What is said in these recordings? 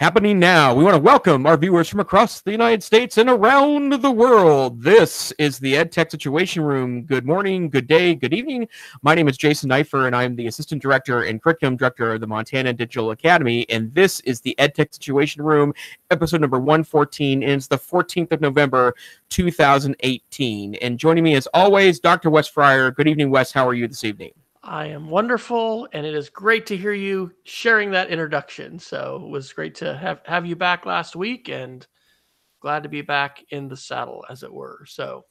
Happening now. We want to welcome our viewers from across the United States and around the world. This is the EdTech Situation Room. Good morning, good day, good evening. My name is Jason Neiffer, and I'm the Assistant Director and Curriculum Director of the Montana Digital Academy. And this is the EdTech Situation Room, episode number 114, and it's the 14th of November, 2018. And joining me, as always, Dr. Wes Fryer. Good evening, Wes. How are you this evening? I am wonderful, and it is great to hear you sharing that introduction. So it was great to have you back last week, and glad to be back in the saddle, as it were. So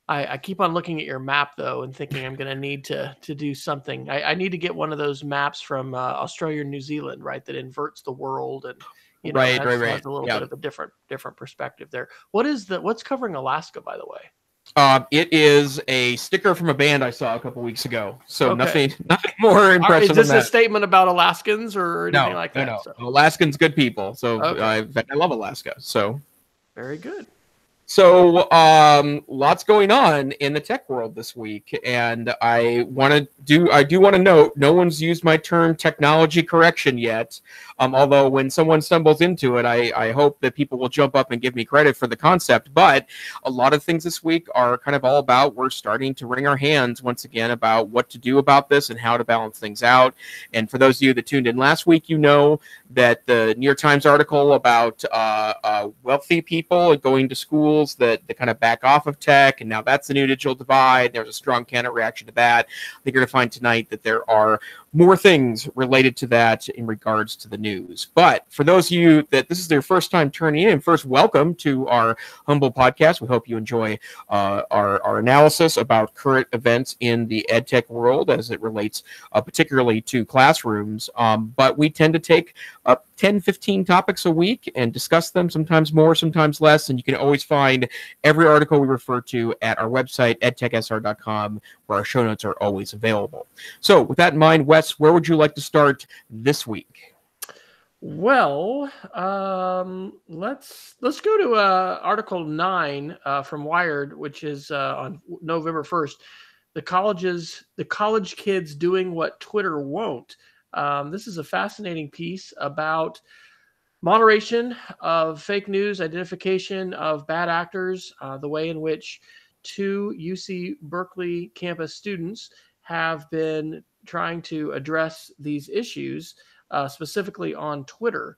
I keep on looking at your map, though, and thinking I'm going to need to do something. I need to get one of those maps from Australia and New Zealand, right, that inverts the world and Right. has a little bit of a different perspective there. What's covering Alaska, by the way? It is a sticker from a band I saw a couple weeks ago. So Okay. nothing more impressive. Is this a statement about Alaskans or anything like that? No. So. Alaskans, good people. So Okay. I love Alaska. So very good. So lots going on in the tech world this week, and I do want to note no one's used my term technology correction yet. Although when someone stumbles into it, I hope that people will jump up and give me credit for the concept. But a lot of things this week are kind of all about we're starting to wring our hands once again about what to do about this and how to balance things out. And for those of you that tuned in last week, you know that the New York Times article about wealthy people going to school that kind of back off of tech, and now that's the new digital divide. There's a strong counter reaction to that. I think you're going to find tonight that there are more things related to that in regards to the news. But for those of you that this is their first time turning in, first, welcome to our humble podcast. We hope you enjoy our analysis about current events in the EdTech world as it relates particularly to classrooms. But we tend to take up 10, 15 topics a week and discuss them, sometimes more, sometimes less. And you can always find every article we refer to at our website, edtechsr.com, where our show notes are always available. So with that in mind, Wes, where would you like to start this week? Well, let's go to Article 9 from Wired, which is on November 1st. The college kids doing what Twitter won't. This is a fascinating piece about moderation of fake news, identification of bad actors, the way in which two UC Berkeley campus students have been trying to address these issues, specifically on Twitter.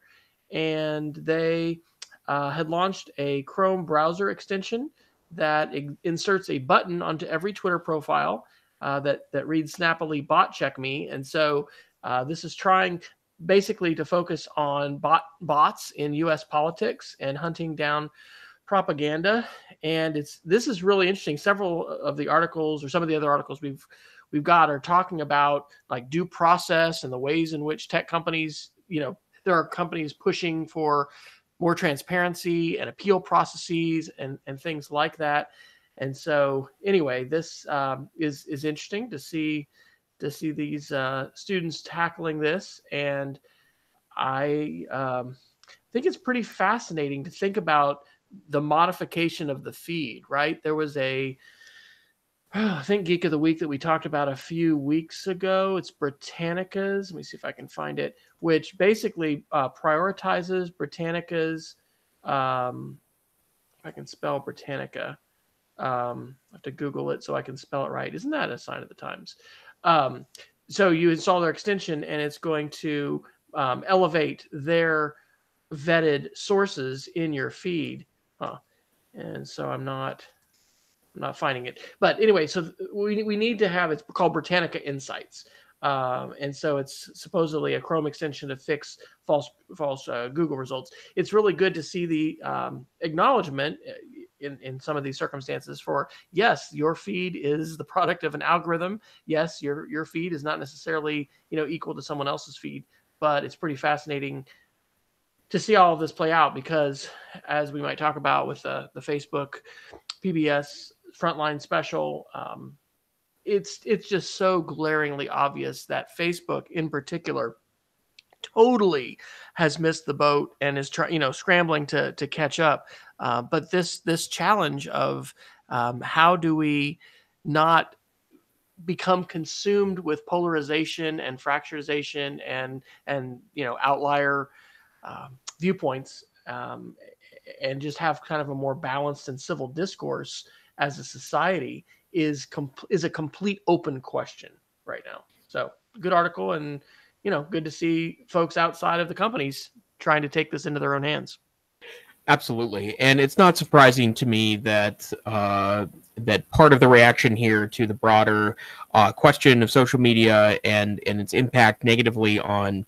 And they had launched a Chrome browser extension that inserts a button onto every Twitter profile that reads snappily "bot check me." And so this is trying basically to focus on bots in U.S. politics and hunting down propaganda. And this is really interesting. Several of the articles, or some of the other articles we've got, are talking about like due process and the ways in which tech companies, there are companies pushing for more transparency and appeal processes and things like that. And so anyway, this is interesting to see these students tackling this. And I think it's pretty fascinating to think about the modification of the feed, right? There was I think Geek of the Week that we talked about a few weeks ago. It's Britannica's. Let me see if I can find it, which basically prioritizes Britannica's. If I can spell Britannica, I have to Google it so I can spell it right. Isn't that a sign of the times? So you install their extension, and it's going to elevate their vetted sources in your feed. And so I'm not finding it. But anyway, so we need to have, it's called Britannica Insights. And so it's supposedly a Chrome extension to fix false Google results. It's really good to see the acknowledgement in some of these circumstances for, yes, your feed is the product of an algorithm. Yes, your feed is not necessarily equal to someone else's feed, but it's pretty fascinating to see all of this play out, because as we might talk about with the Facebook PBS Frontline special, it's just so glaringly obvious that Facebook in particular totally has missed the boat and is scrambling to catch up. But this challenge of how do we not become consumed with polarization and fracturization and outlier viewpoints, and just have kind of a more balanced and civil discourse as a society is a complete open question right now. So good article, and good to see folks outside of the companies trying to take this into their own hands. Absolutely, and it's not surprising to me that that part of the reaction here to the broader question of social media and its impact negatively on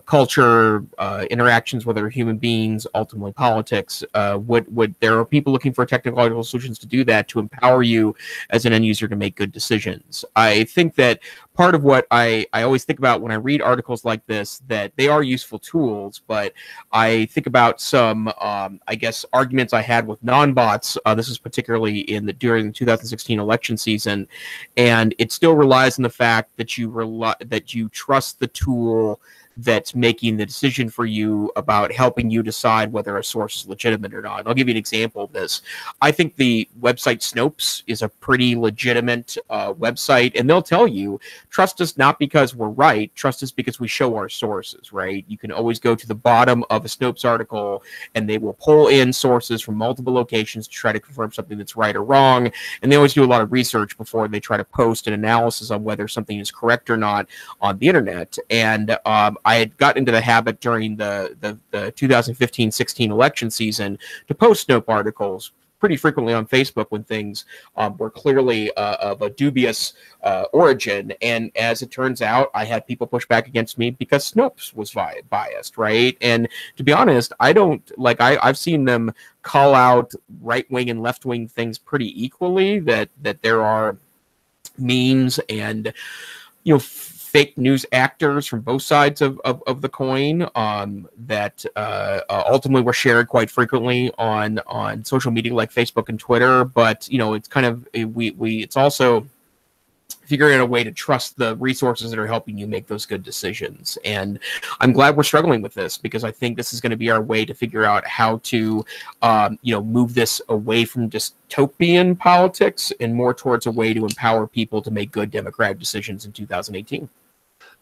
culture, interactions with other human beings, ultimately politics. Would there are people looking for technological solutions to do that, to empower you as an end user to make good decisions. I think that part of what I always think about when I read articles like this, that they are useful tools, but I think about some, I guess, arguments I had with non-bots. This is particularly during the 2016 election season, and it still relies on the fact that you trust the tool that's making the decision for you about helping you decide whether a source is legitimate or not. And I'll give you an example of this. I think the website Snopes is a pretty legitimate website, and they'll tell you, trust us not because we're right, trust us because we show our sources, right? You can always go to the bottom of a Snopes article, and they will pull in sources from multiple locations to try to confirm something that's right or wrong, and they always do a lot of research before they try to post an analysis on whether something is correct or not on the internet. And I had gotten into the habit during the 2015-16 election season to post Snope articles pretty frequently on Facebook when things were clearly of a dubious origin. And as it turns out, I had people push back against me because Snopes was biased, right? And to be honest, I've seen them call out right-wing and left-wing things pretty equally, that there are memes and, fake news actors from both sides of the coin that ultimately were shared quite frequently on social media like Facebook and Twitter. But it's kind of it's also figuring out a way to trust the resources that are helping you make those good decisions. And I'm glad we're struggling with this, because I think this is going to be our way to figure out how to, move this away from dystopian politics and more towards a way to empower people to make good democratic decisions in 2018.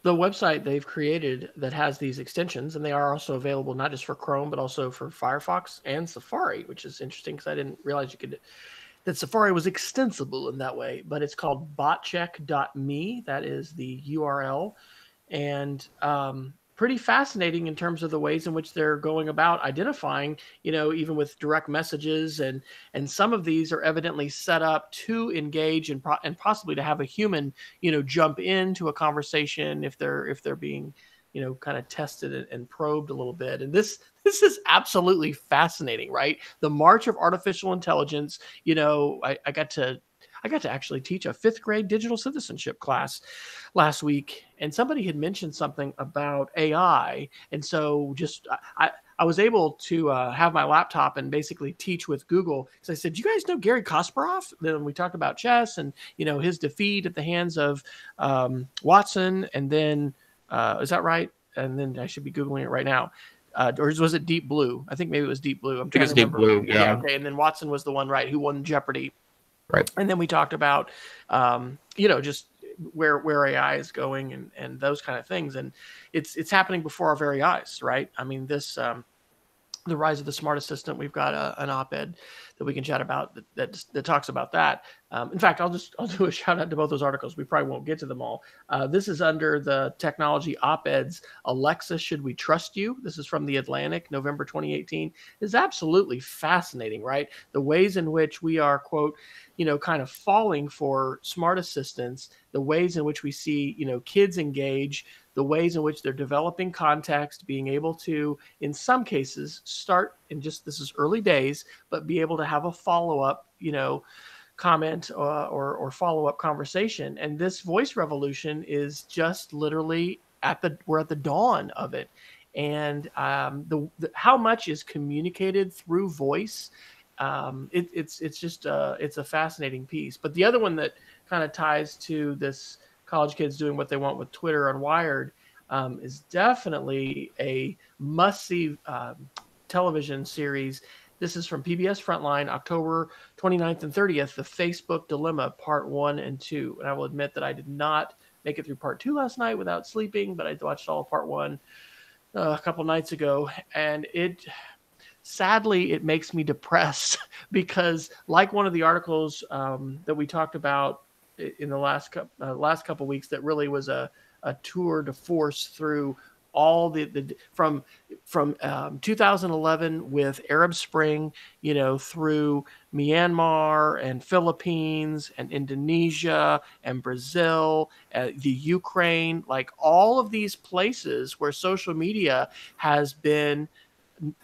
The website they've created that has these extensions, and they are also available not just for Chrome, but also for Firefox and Safari, which is interesting because I didn't realize that Safari was extensible in that way. But it's called botcheck.me. That is the URL. And pretty fascinating in terms of the ways in which they're going about identifying, even with direct messages, and some of these are evidently set up to engage and possibly to have a human, jump into a conversation if they're being, kind of tested and probed a little bit. And this is absolutely fascinating, right? The march of artificial intelligence. I got to actually teach a 5th grade digital citizenship class last week, and somebody had mentioned something about AI. And so I was able to have my laptop and basically teach with Google. So I said, "Do you guys know Gary Kasparov?" Then we talked about chess and, his defeat at the hands of Watson. And then, is that right? And then I should be Googling it right now. Or was it Deep Blue? I think maybe it was Deep Blue. I'm trying to remember. Deep Blue, yeah. Okay. And then Watson was the one, right, who won Jeopardy. Right. And then we talked about, just where AI is going and those kind of things. And it's happening before our very eyes, right? I mean, the rise of the smart assistant, we've got an op-ed that we can chat about that talks about that. In fact, I'll do a shout out to both those articles. We probably won't get to them all. This is under the technology op-eds. Alexa, should we trust you? This is from The Atlantic, November 2018. It's absolutely fascinating, right? The ways in which we are, quote, kind of falling for smart assistants, the ways in which we see, kids engage, the ways in which they're developing context, being able to, in some cases, start in this is early days, but be able to have a follow-up, comment or follow-up conversation. And this voice revolution is just literally we're at the dawn of it. And how much is communicated through voice, it's just it's a fascinating piece. But the other one that kind of ties to this college kids doing what they want with Twitter on Wired is definitely a must-see television series. This is from PBS Frontline, October 29th and 30th, The Facebook Dilemma, Part 1 and 2. And I will admit that I did not make it through Part 2 last night without sleeping, but I watched all of Part 1 a couple nights ago, and it sadly it makes me depressed because, like one of the articles that we talked about in the last couple weeks, that really was a tour de force through all the from 2011 with Arab Spring, through Myanmar and Philippines and Indonesia and Brazil, the Ukraine, like all of these places where social media has been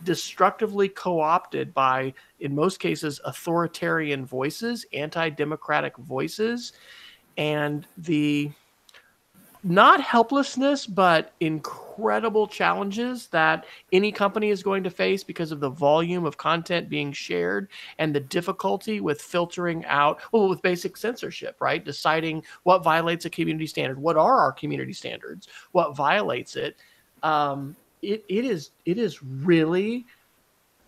destructively co-opted by, in most cases, authoritarian voices, anti-democratic voices, and the not helplessness, but incredible challenges that any company is going to face because of the volume of content being shared and the difficulty with filtering out, well, with basic censorship, right? Deciding what violates a community standard. What are our community standards? What violates it? It is really,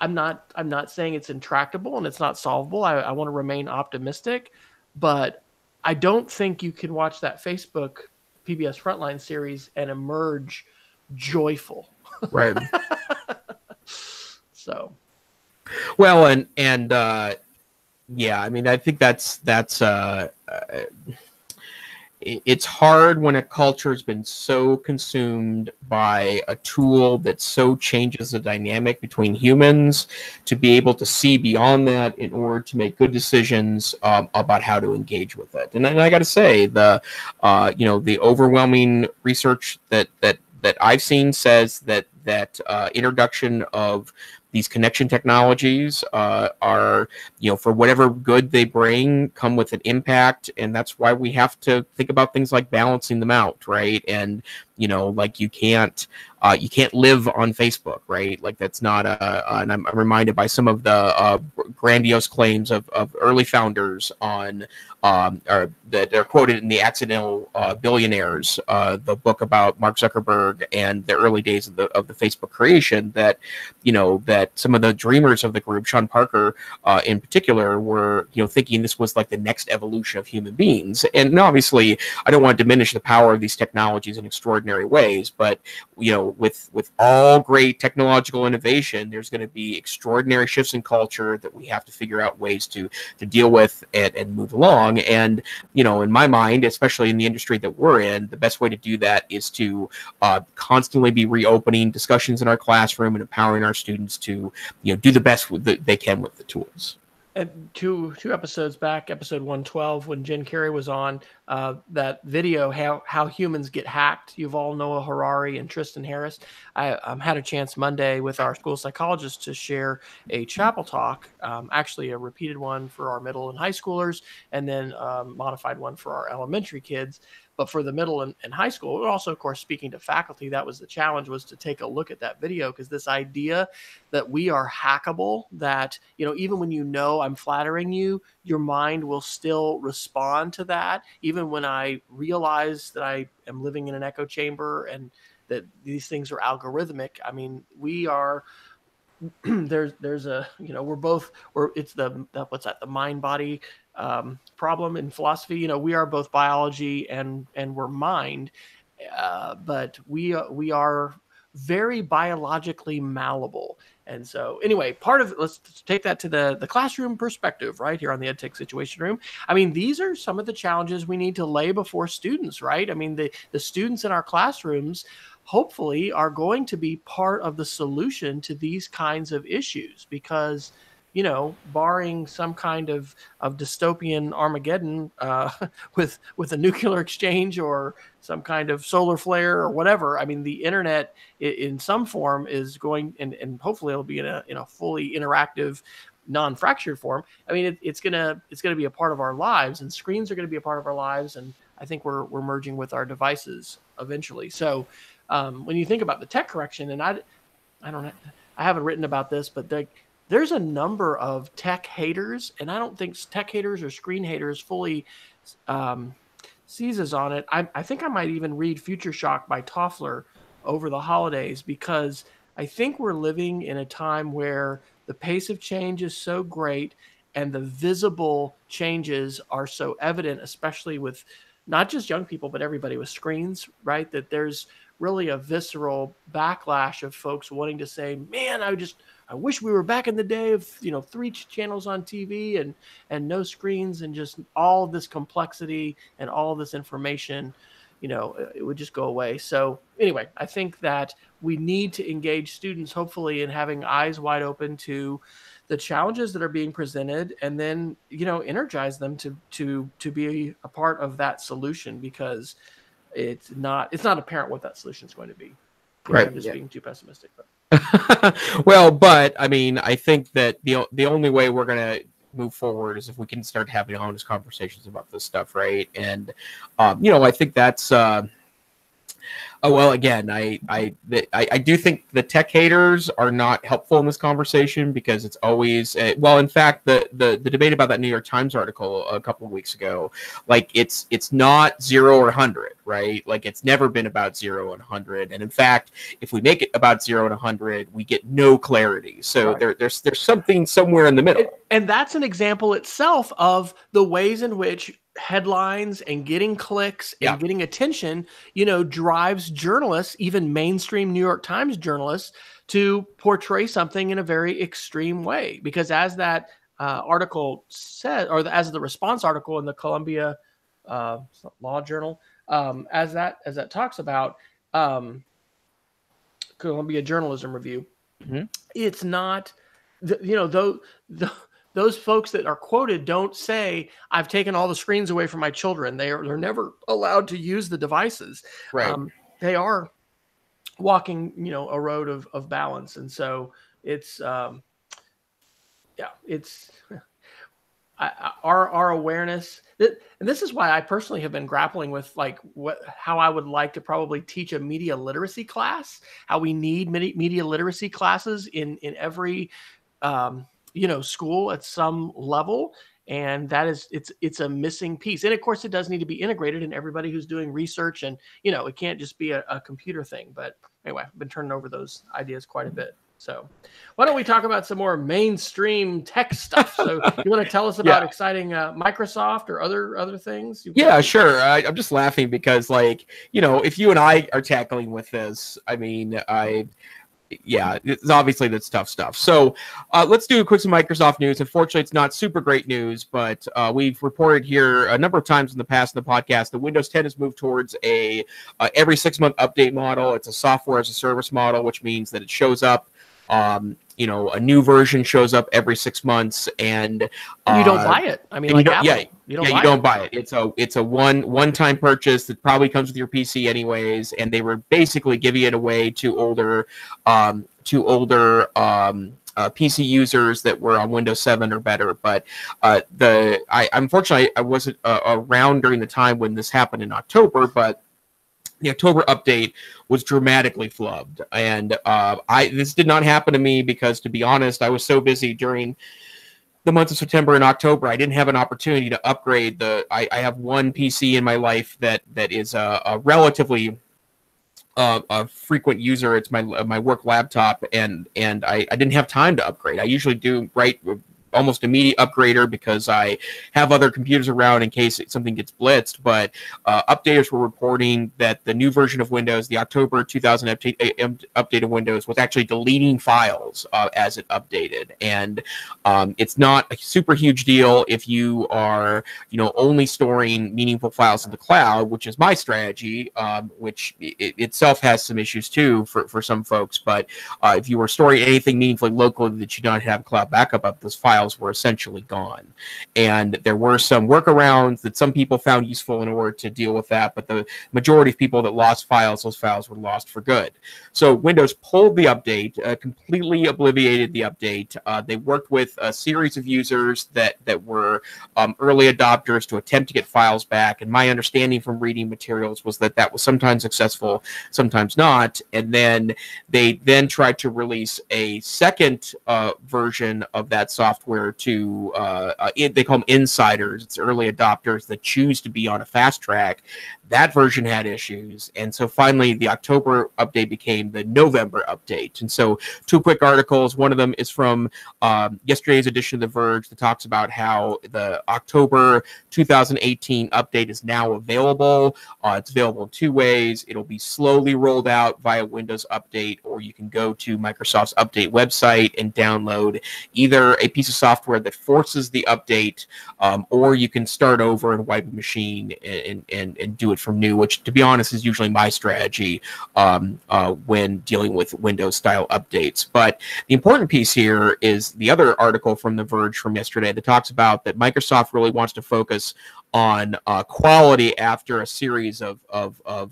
I'm not saying it's intractable and it's not solvable. I want to remain optimistic, but I don't think you can watch that Facebook PBS Frontline series and emerge joyful. Right. So, Well, and yeah, I mean, I think that's it's hard when a culture has been so consumed by a tool that so changes the dynamic between humans to be able to see beyond that in order to make good decisions about how to engage with it. And I got to say, the overwhelming research that I've seen says that introduction of these connection technologies are, for whatever good they bring, come with an impact, and that's why we have to think about things like balancing them out, right? And like you can't live on Facebook, right? Like that's not and I'm reminded by some of the grandiose claims of early founders on or that are quoted in the Accidental Billionaires, the book about Mark Zuckerberg and the early days of the Facebook creation, that that some of the dreamers of the group, Sean Parker in particular, were thinking this was like the next evolution of human beings. And obviously, I don't want to diminish the power of these technologies in extraordinary ways, but with all great technological innovation, there's going to be extraordinary shifts in culture that we have to figure out ways to deal with and move along. And in my mind, especially in the industry that we're in, the best way to do that is to constantly be reopening discussions in our classroom and empowering our students to do the best they can with the tools. And two episodes back, episode 112, when Jen Carey was on, that video, how humans get hacked. Yuval Noah Harari and Tristan Harris. I had a chance Monday with our school psychologist to share a chapel talk, actually a repeated one for our middle and high schoolers, and then modified one for our elementary kids. But for the middle and high school, and also, of course, speaking to faculty, that was the challenge, was to take a look at that video, because this idea that we are hackable, that, even when I'm flattering you, your mind will still respond to that. Even when I realize that I am living in an echo chamber and that these things are algorithmic, I mean, we are there's a it's the what's that, the mind body problem in philosophy. We are both biology and we're mind, but we are very biologically malleable. And so anyway, let's take that to the classroom perspective right here on the EdTech Situation Room. I mean, these are some of the challenges we need to lay before students, right? I mean, the students in our classrooms hopefully are going to be part of the solution to these kinds of issues, because barring some kind of dystopian Armageddon with a nuclear exchange or some kind of solar flare or whatever, I mean, the internet in some form is going, and hopefully it'll be in a fully interactive, non-fractured form. I mean, it's gonna be a part of our lives, and screens are gonna be a part of our lives, and I think we're merging with our devices eventually. So when you think about the tech correction, and I haven't written about this, but there's a number of tech haters, and I don't think tech haters or screen haters fully seizes on it. I think I might even read Future Shock by Toffler over the holidays, because I think we're living in a time where the pace of change is so great and the visible changes are so evident, especially with not just young people, but everybody with screens, right? That there's really a visceral backlash of folks wanting to say, man, I wish we were back in the day of, 3 channels on TV and no screens and just all this complexity and all this information, it would just go away. So anyway, I think that we need to engage students, hopefully, in having eyes wide open to the challenges that are being presented, and then, energize them to be a part of that solution, because it's not apparent what that solution is going to be. Right. I'm just being too pessimistic. But. Well, but I mean, I think that the only way we're going to move forward is if we can start having honest conversations about this stuff, right? And I think that's well, again, I do think the tech haters are not helpful in this conversation, because it's always in fact, the debate about that New York Times article a couple of weeks ago, like it's not 0 or 100, right? Like, it's never been about 0 and 100, and in fact, if we make it about 0 and 100, we get no clarity. So right. there's something somewhere in the middle, and that's an example itself of the ways in which headlines and getting clicks and getting attention, drives journalists, even mainstream New York Times journalists, to portray something in a very extreme way. Because as that article said, or as the response article in the Columbia Law Journal, as that talks about, Columbia Journalism Review, it's not, those folks that are quoted don't say, I've taken all the screens away from my children. They're never allowed to use the devices. Right. They are walking, a road of balance. And so it's, it's our awareness. And this is why I personally have been grappling with how I would like to probably teach a media literacy class, how we need media literacy classes in every, school at some level. And that is, it's a missing piece. And of course, it does need to be integrated in everybody who's doing research, and, it can't just be a computer thing. But anyway, I've been turning over those ideas quite a bit. So why don't we talk about some more mainstream tech stuff? So you want to tell us about exciting Microsoft or other things? Yeah, sure. I'm just laughing because, if you and I are tackling with this, I mean, it's obviously that's tough stuff. So let's do a quick some Microsoft news. Unfortunately, it's not super great news, but we've reported here a number of times in the past in the podcast that Windows 10 has moved towards a every 6-month update model. It's a software as a service model, which means that it shows up. A new version shows up every 6 months, and you don't buy it. I mean, you don't buy it. It's a one-time purchase that probably comes with your PC anyways, and they were basically giving it away to older PC users that were on Windows 7 or better. But unfortunately I wasn't around during the time when this happened in October, but the October update was dramatically flubbed, and this did not happen to me because, to be honest, I was so busy during the months of September and October, I didn't have an opportunity to upgrade. I have one PC in my life that is a relatively a frequent user. It's my work laptop, and I didn't have time to upgrade. I usually do almost immediate upgrader because I have other computers around in case something gets blitzed. But updaters were reporting that the new version of Windows, the October 2000 update of Windows, was actually deleting files as it updated. And it's not a super huge deal if you are, only storing meaningful files in the cloud, which is my strategy, which itself has some issues too for some folks. But if you were storing anything meaningfully locally that you don't have cloud backup of, those files were essentially gone. And there were some workarounds that some people found useful in order to deal with that, but the majority of people that lost files, those files were lost for good. So Windows pulled the update, completely obliterated the update. They worked with a series of users that were early adopters to attempt to get files back, and my understanding from reading materials was that was sometimes successful, sometimes not. And then they tried to release a second version of that software software to they call them insiders. It's early adopters that choose to be on a fast track. That version had issues, and so finally the October update became the November update. And so 2 quick articles. One of them is from yesterday's edition of The Verge that talks about how the October 2018 update is now available. It's available in 2 ways. It'll be slowly rolled out via Windows Update, or you can go to Microsoft's update website and download either a piece of software that forces the update, or you can start over and wipe a machine and do it from new, which, to be honest, is usually my strategy when dealing with Windows-style updates. But the important piece here is the other article from The Verge from yesterday that talks about that Microsoft really wants to focus on quality after a series of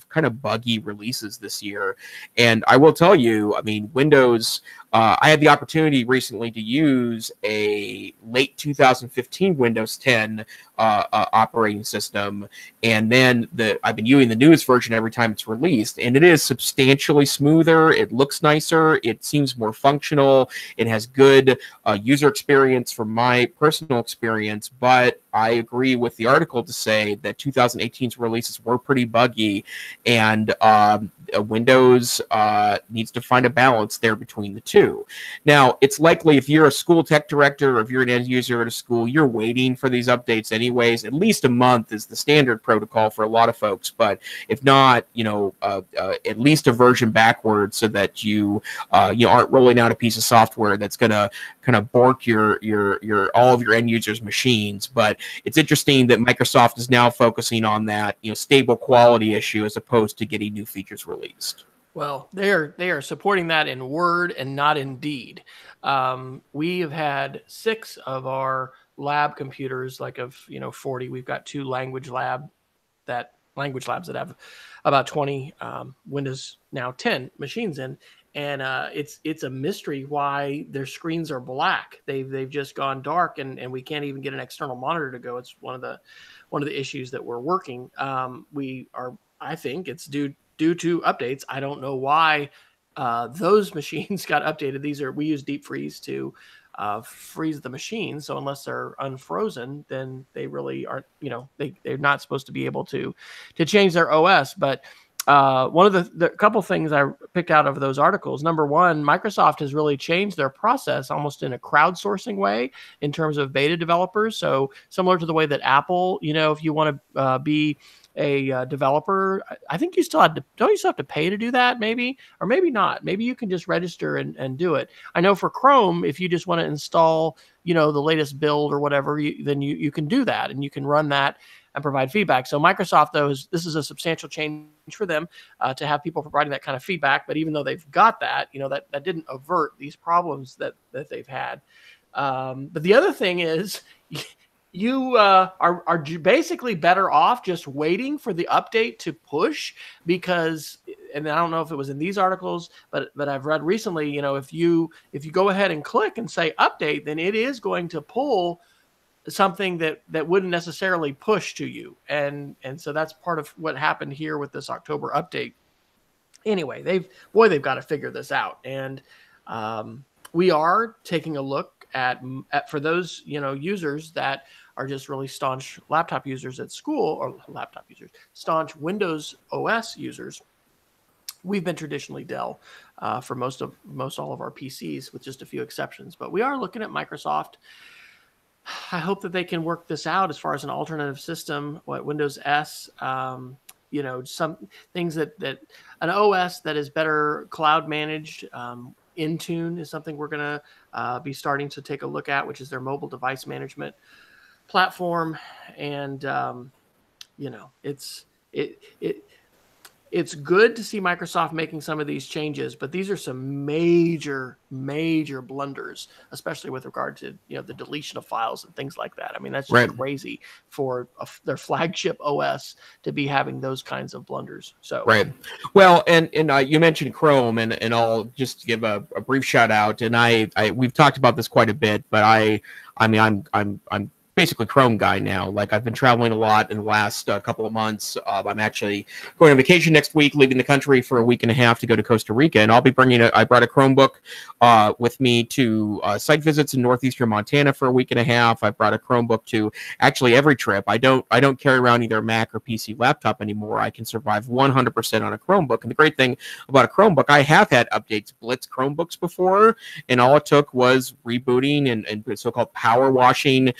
kind of buggy releases this year. And I will tell you, I mean, Windows, I had the opportunity recently to use a late 2015 Windows 10 operating system, and then I've been using the newest version every time it's released, and it is substantially smoother. It looks nicer. It seems more functional. It has good user experience from my personal experience, but I agree with the article to say that 2018's releases were pretty buggy, and Windows needs to find a balance there between the two. Now, it's likely if you're a school tech director or if you're an end user at a school, you're waiting for these updates anyways. At least a month is the standard protocol for a lot of folks, but if not, at least a version backwards so that you aren't rolling out a piece of software that's going to kind of bork your all of your end users' machines. But it's interesting that Microsoft is now focusing on that stable quality issue as opposed to getting new features released. Well, they are supporting that in word and not in deed. We have had 6 of our lab computers, like of 40. We've got 2 language labs that have about 20 Windows now 10 machines in, and it's a mystery why their screens are black. They've just gone dark, and we can't even get an external monitor to go. It's one of the issues that we're working. I think it's due to updates. I don't know why those machines got updated. We use deep freeze to freeze the machine. So unless they're unfrozen, then they really aren't, they're not supposed to be able to change their OS. But one of the couple things I picked out of those articles, number one, Microsoft has really changed their process almost in a crowdsourcing way in terms of beta developers. So similar to the way that Apple, if you want to be a developer, I think you still have to pay to do that, maybe, or maybe not. Maybe you can just register and do it. I know for Chrome, if you just want to install, the latest build or whatever, then you can do that, and you can run that and provide feedback. So Microsoft, though, this is a substantial change for them to have people providing that kind of feedback. But even though they've got that, that didn't avert these problems that they've had. But the other thing is, you are basically better off just waiting for the update to push, because, and I don't know if it was in these articles, but I've read recently, if you go ahead and click and say update, then it is going to pull something that wouldn't necessarily push to you. And so that's part of what happened here with this October update. Anyway, they've got to figure this out. And we are taking a look at for those users that are just really staunch laptop users at school, or staunch Windows OS users. We've been traditionally Dell for most all of our PCs, with just a few exceptions. But we are looking at Microsoft. I hope that they can work this out as far as an alternative system, Windows S. Some things that an OS that is better cloud managed. Intune is something we're going to be starting to take a look at, which is their mobile device management platform. And, it's good to see Microsoft making some of these changes, but these are some major, major blunders, especially with regard to, the deletion of files and things like that. I mean, that's just crazy for their flagship OS to be having those kinds of blunders. So, right. Well, and you mentioned Chrome, and I'll just give a brief shout out. And we've talked about this quite a bit, but I'm basically Chrome guy now. Like I've been traveling a lot in the last couple of months. I'm actually going on vacation next week, leaving the country for a week and a half to go to Costa Rica, and I'll be bringing I brought a Chromebook with me to site visits in northeastern Montana for a week and a half. I brought a Chromebook to actually every trip. I don't carry around either a Mac or PC laptop anymore. I can survive 100% on a Chromebook. And the great thing about a Chromebook, I have had updates blitz Chromebooks before, and all it took was rebooting and so-called power washing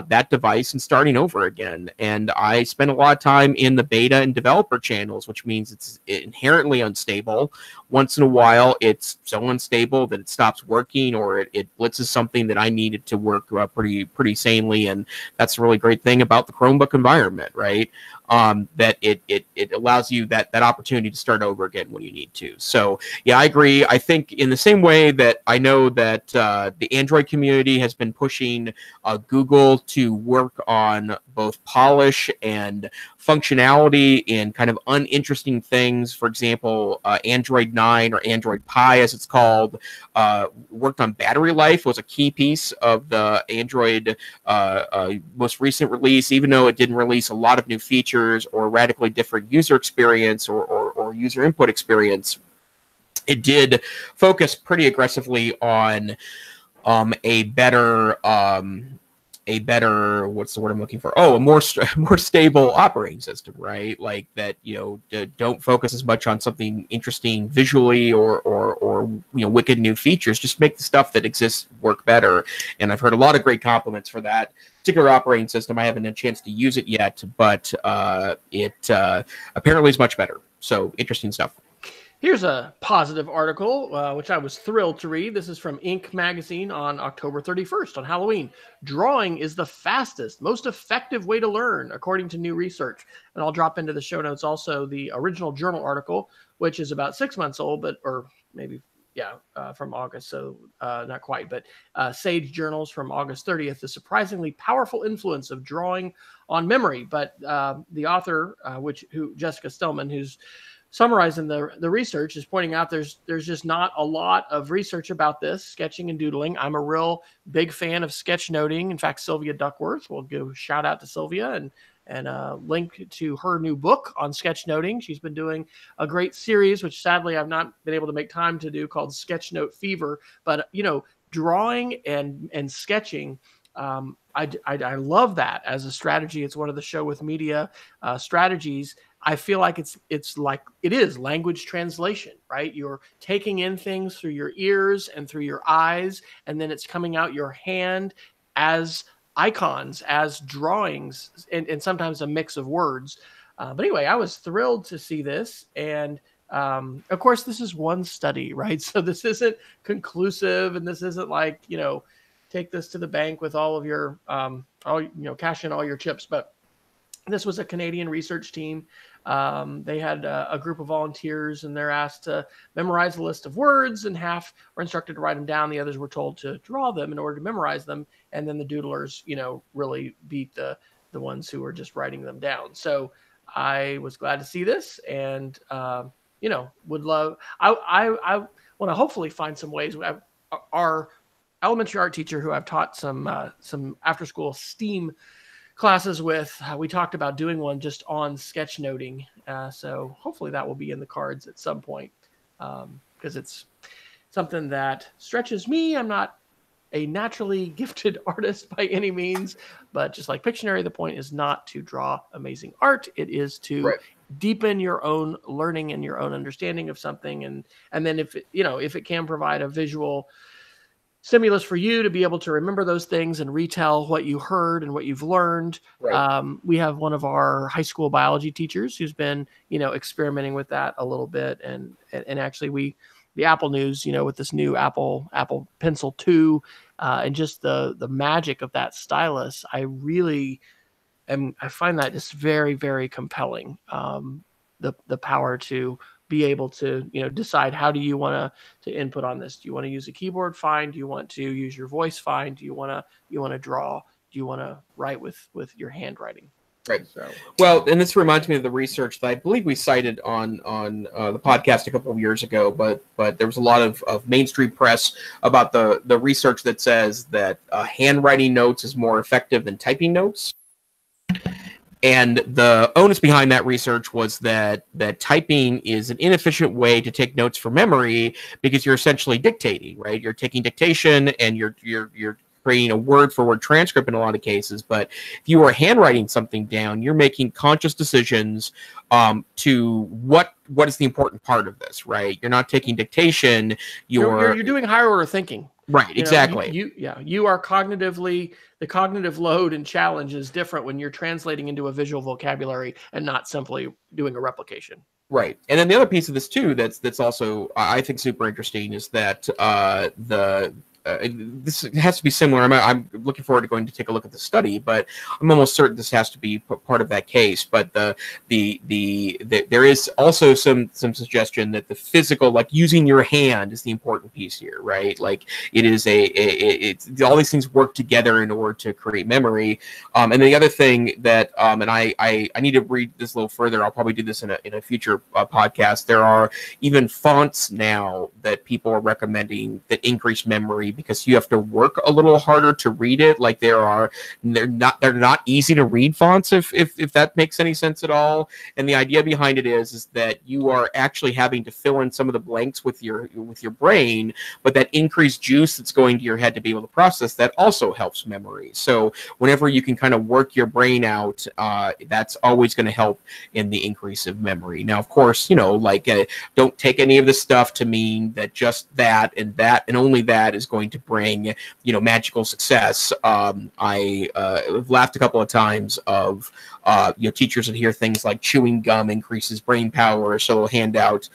that device and starting over again. And I spend a lot of time in the beta and developer channels, which means it's inherently unstable. Once in a while, it's so unstable that it stops working, or it blitzes something that I needed to work pretty sanely. And that's a really great thing about the Chromebook environment, right? That it allows you that opportunity to start over again when you need to. So yeah, I agree. I think in the same way that I know that the Android community has been pushing Google to work on both polish and functionality in kind of uninteresting things. For example, Android 9 or Android Pie, as it's called, worked on battery life, was a key piece of the Android most recent release, even though it didn't release a lot of new features or radically different user experience or user input experience. It did focus pretty aggressively on a better what's the word I'm looking for? Oh, a more stable operating system, right? Like that, don't focus as much on something interesting visually or wicked new features. Just make the stuff that exists work better. And I've heard a lot of great compliments for that particular operating system. I haven't had a chance to use it yet, but it apparently is much better. So interesting stuff. Here's a positive article, which I was thrilled to read. This is from Inc. magazine on October 31st on Halloween. Drawing is the fastest, most effective way to learn, according to new research. And I'll drop into the show notes also the original journal article, which is about 6 months old, or maybe, from August. So not quite, but Sage Journals from August 30th, the surprisingly powerful influence of drawing on memory. But the author, Jessica Stillman, who's summarizing the research, is pointing out there's just not a lot of research about this, sketching and doodling. I'm a real big fan of sketchnoting. In fact, Sylvia Duckworth, we'll give a shout out to Sylvia and link to her new book on sketchnoting. She's been doing a great series, which sadly I've not been able to make time to do, called Sketchnote Fever. But drawing and sketching, I love that as a strategy. It's one of the show with media strategies. I feel like it's like it is language translation, right? You're taking in things through your ears and through your eyes, and then it's coming out your hand as icons, as drawings, and sometimes a mix of words. But anyway, I was thrilled to see this. And of course, this is one study, right? So this isn't conclusive, and this isn't like, take this to the bank with all of your, cash in all your chips. But this was a Canadian research team. They had a group of volunteers, and they're asked to memorize a list of words, and half were instructed to write them down. The others were told to draw them in order to memorize them. And then the doodlers, really beat the ones who were just writing them down. So I was glad to see this, and, would love, I want to hopefully find some ways. Our elementary art teacher, who I've taught some after school STEAM classes with, we talked about doing one just on sketchnoting. So hopefully that will be in the cards at some point, because it's something that stretches me. I'm not a naturally gifted artist by any means, but just like Pictionary, the point is not to draw amazing art. It is to deepen your own learning and your own understanding of something. And then if it can provide a visual stimulus for you to be able to remember those things and retell what you heard and what you've learned. Right. We have one of our high school biology teachers who's been, experimenting with that a little bit. And actually the Apple News, with this new Apple Pencil 2, and just the magic of that stylus, I find that just very, very compelling. The power to be able to, decide how do you want to input on this. Do you want to use a keyboard? Fine. Do you want to use your voice? Fine. Do you want to draw? Do you want to write with your handwriting? Right. So, well, and this reminds me of the research that I believe we cited on the podcast a couple of years ago, but there was a lot of mainstream press about the research that says that handwriting notes is more effective than typing notes. And the onus behind that research was that typing is an inefficient way to take notes for memory because you're essentially dictating, right? You're taking dictation and you're creating a word-for-word transcript in a lot of cases. But if you are handwriting something down, you're making conscious decisions to what is the important part of this, right? You're not taking dictation. You're doing higher order thinking. Right, exactly. You are cognitively, the cognitive load and challenge is different when you're translating into a visual vocabulary and not simply doing a replication. Right. And then the other piece of this too that's also I think super interesting is that this has to be similar. I'm looking forward to going to take a look at the study, but I'm almost certain this has to be part of that case. But there is also some suggestion that the physical, like using your hand, is the important piece here, right? Like it is it's all these things work together in order to create memory. And then the other thing that and I need to read this a little further. I'll probably do this in a future podcast. There are even fonts now that people are recommending that increase memory, because you have to work a little harder to read it. Like they're not easy to read fonts, if that makes any sense at all. And the idea behind it is that you are actually having to fill in some of the blanks with your brain, but that increased juice that's going to your head to be able to process that also helps memory. So whenever you can kind of work your brain out, that's always going to help in the increase of memory. Now, of course, don't take any of this stuff to mean that just that and only that is going to bring magical success. I have laughed a couple of times of teachers that hear things like chewing gum increases brain power, so they'll hand out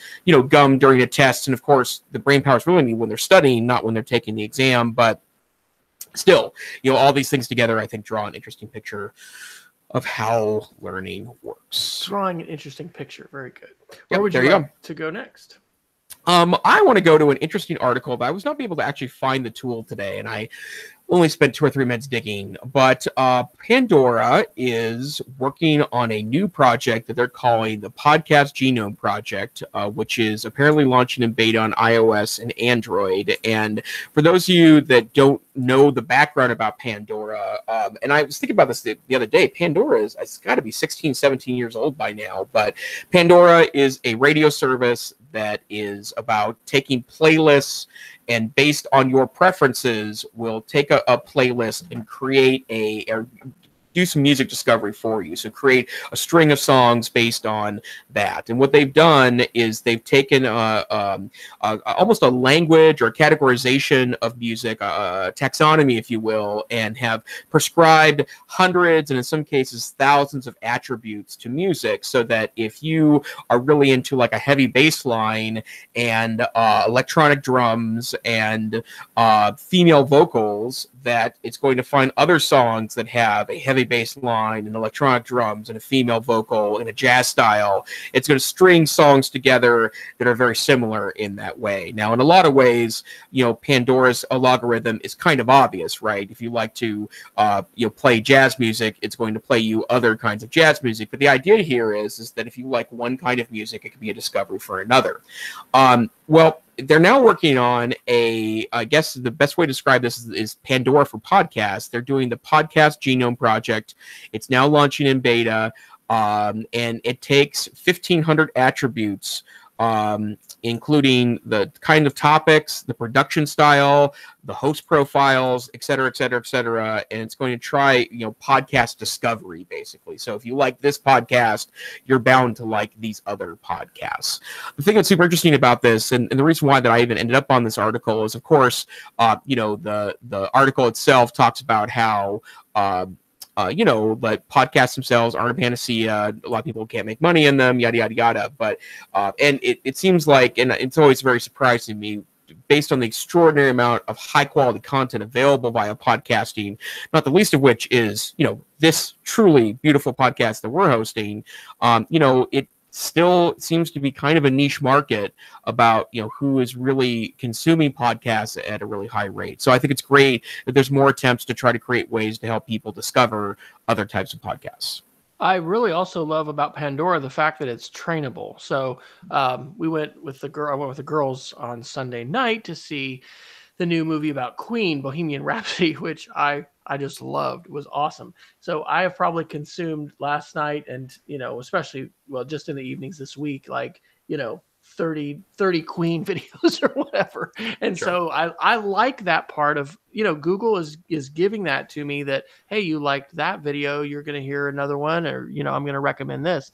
gum during a test, and of course the brain power is really when they're studying, not when they're taking the exam. But still, all these things together I think draw an interesting picture of how learning works. Drawing an interesting picture. Very good. Where would you like to go next? I want to go to an interesting article, but I was not able to actually find the tool today, and I only spent 2 or 3 minutes digging. But Pandora is working on a new project that they're calling the Podcast Genome Project, which is apparently launching in beta on iOS and Android. And for those of you that don't know the background about Pandora, and I was thinking about this the other day, Pandora it's got to be 16, 17 years old by now. But Pandora is a radio service that is about taking playlists, and based on your preferences, will take a playlist and create or do some music discovery for you. So create a string of songs based on that. And what they've done is they've taken almost a language or a categorization of music, taxonomy, if you will, and have prescribed hundreds and in some cases thousands of attributes to music, so that if you are really into like a heavy bass line and electronic drums and female vocals, that it's going to find other songs that have a heavy bass line and electronic drums and a female vocal in a jazz style. It's going to string songs together that are very similar in that way. Now, in a lot of ways, Pandora's algorithm is kind of obvious, right? If you like to play jazz music, it's going to play you other kinds of jazz music. But the idea here is that if you like one kind of music, it can be a discovery for another. Well, they're now working on I guess the best way to describe this is Pandora for podcasts. They're doing the Podcast Genome Project. It's now launching in beta, and it takes 1,500 attributes, including the kind of topics, the production style, the host profiles, et cetera, et cetera, et cetera. And it's going to try, podcast discovery, basically. So if you like this podcast, you're bound to like these other podcasts. The thing that's super interesting about this, and the reason why that I even ended up on this article is, of course, the article itself talks about how like podcasts themselves aren't a panacea. A lot of people can't make money in them, yada, yada, yada. But, and it seems like, and it's always very surprising to me, based on the extraordinary amount of high quality content available via podcasting, not the least of which is, this truly beautiful podcast that we're hosting, it still seems to be kind of a niche market about who is really consuming podcasts at a really high rate. So I think it's great that there's more attempts to try to create ways to help people discover other types of podcasts. I really also love about Pandora the fact that it's trainable. So we went with the girl. I went with the girls on Sunday night to see the new movie about Queen, Bohemian Rhapsody, which I just loved. It was awesome. So I have probably consumed last night and, especially, well, just in the evenings this week, like, 30 Queen videos or whatever. And Sure. so I like that part of, Google is giving that to me that, hey, you liked that video, you're going to hear another one, or, I'm going to recommend this.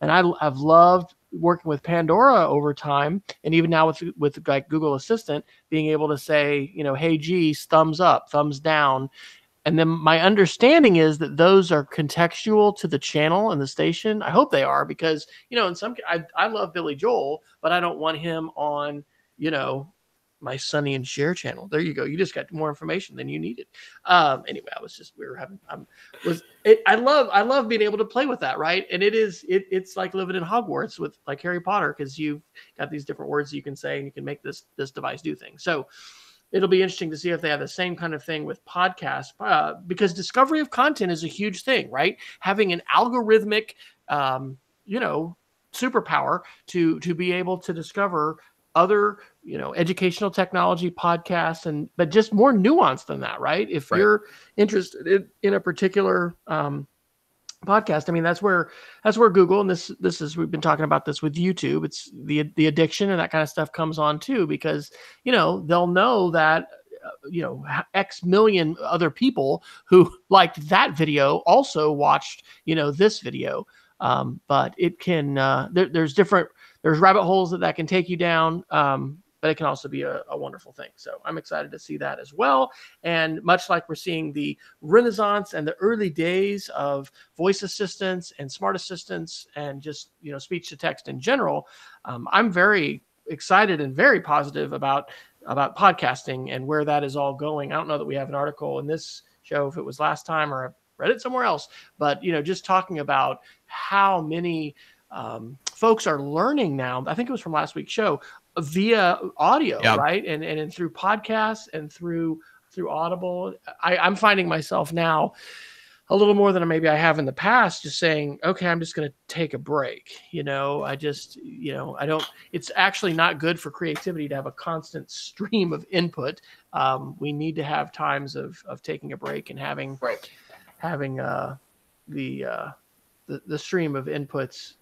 And I've loved working with Pandora over time, and even now with like Google Assistant, being able to say, hey, geez, thumbs up, thumbs down. And then my understanding is that those are contextual to the channel and the station. I hope they are, because, in some, I love Billy Joel, but I don't want him on, my Sonny and Cher channel. There you go. You just got more information than you needed. Anyway, I love being able to play with that. Right. And it's like living in Hogwarts with like Harry Potter, because you've got these different words you can say and you can make this device do things. So it'll be interesting to see if they have the same kind of thing with podcasts, because discovery of content is a huge thing, right? Having an algorithmic, superpower to be able to discover other, educational technology podcasts, but just more nuanced than that, right? If you're interested in a particular podcast, I mean, that's where Google, and this is, we've been talking about this with YouTube, it's the addiction and that kind of stuff comes on too, because they'll know that X million other people who liked that video also watched this video, but it can there's rabbit holes that can take you down, but it can also be a wonderful thing. So I'm excited to see that as well. And much like we're seeing the renaissance and the early days of voice assistants and smart assistants and just, speech to text in general, I'm very excited and very positive about podcasting and where that is all going. I don't know that we have an article in this show if it was last time or I read it somewhere else, but, just talking about how many folks are learning now. I think it was from last week's show, via audio, right? And through podcasts and through Audible. I'm finding myself now a little more than maybe I have in the past, just saying, okay, I'm just going to take a break. I don't, it's actually not good for creativity to have a constant stream of input. We need to have times of taking a break and having the stream of inputs,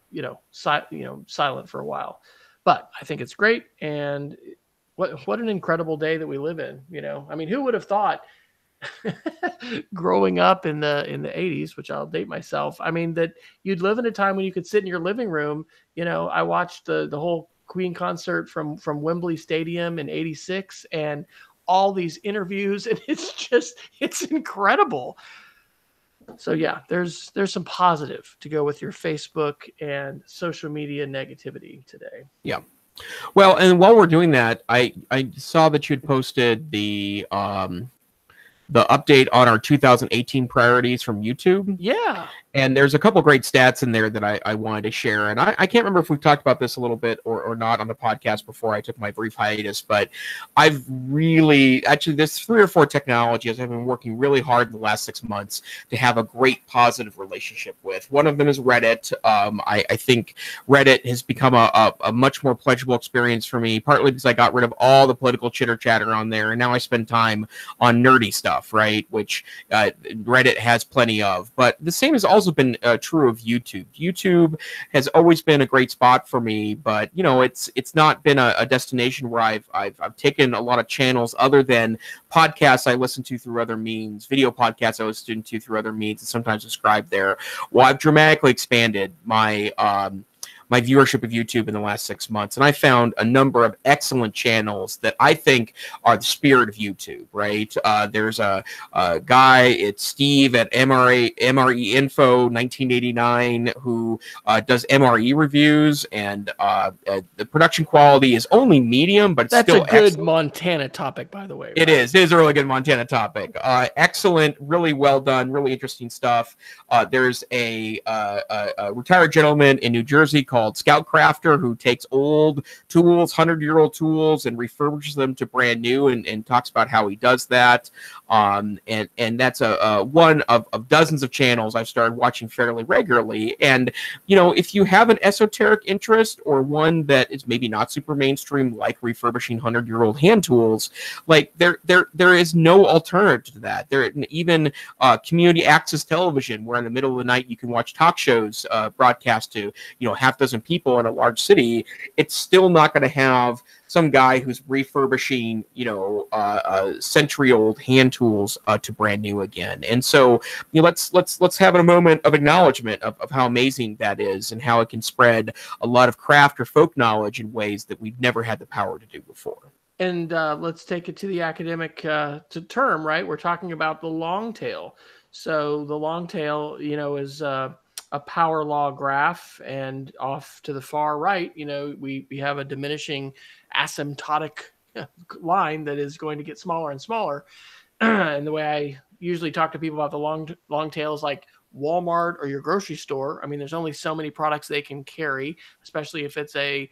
silent for a while. But I think it's great, and what an incredible day that we live in. I mean, who would have thought growing up in the 80s, which I'll date myself, I mean, that you'd live in a time when you could sit in your living room. I watched the whole Queen concert from Wembley Stadium in '86, and all these interviews, and it's incredible. So yeah, there's some positive to go with your Facebook and social media negativity today. Yeah. Well, and while we're doing that, I saw that you'd posted the update on our 2018 priorities from YouTube. Yeah. And there's a couple great stats in there that I wanted to share. And I can't remember if we've talked about this a little bit or not on the podcast before I took my brief hiatus, but I've really, actually, there's 3 or 4 technologies I've been working really hard in the last 6 months to have a great positive relationship with. One of them is Reddit. I think Reddit has become a much more pleasurable experience for me, partly because I got rid of all the political chitter chatter on there. And now I spend time on nerdy stuff, right? Which Reddit has plenty of. But the same is also been true of YouTube. YouTube has always been a great spot for me, but it's not been a destination where I've taken a lot of channels other than podcasts I listen to through other means, video podcasts I listen to through other means, and sometimes subscribe there. Well, I've dramatically expanded my viewership of YouTube in the last 6 months. And I found a number of excellent channels that I think are the spirit of YouTube, right? There's a guy, it's Steve at MRE Info 1989, who does MRE reviews, and the production quality is only medium, but it's That's still a good excellent. Montana topic, by the way. Right? It is a really good Montana topic. Excellent, really well done, really interesting stuff. There's a retired gentleman in New Jersey called called Scout Crafter, who takes old tools, 100-year-old tools, and refurbishes them to brand new, and talks about how he does that. And that's a one of dozens of channels I've started watching fairly regularly. And if you have an esoteric interest, or one that is maybe not super mainstream, like refurbishing 100-year-old hand tools, like there is no alternative to that. There even community access television, where in the middle of the night you can watch talk shows broadcast to half dozen people in a large city. It's still not going to have some guy who's refurbishing century-old hand tools to brand new again. And so let's have a moment of acknowledgement of how amazing that is, and how it can spread a lot of craft or folk knowledge in ways that we've never had the power to do before. And let's take it to the academic term, right? We're talking about the long tail. So the long tail, is a power law graph, and off to the far right, we have a diminishing asymptotic line that is going to get smaller and smaller. And the way I usually talk to people about the long tail is like Walmart or your grocery store. I mean, there's only so many products they can carry, especially if it's a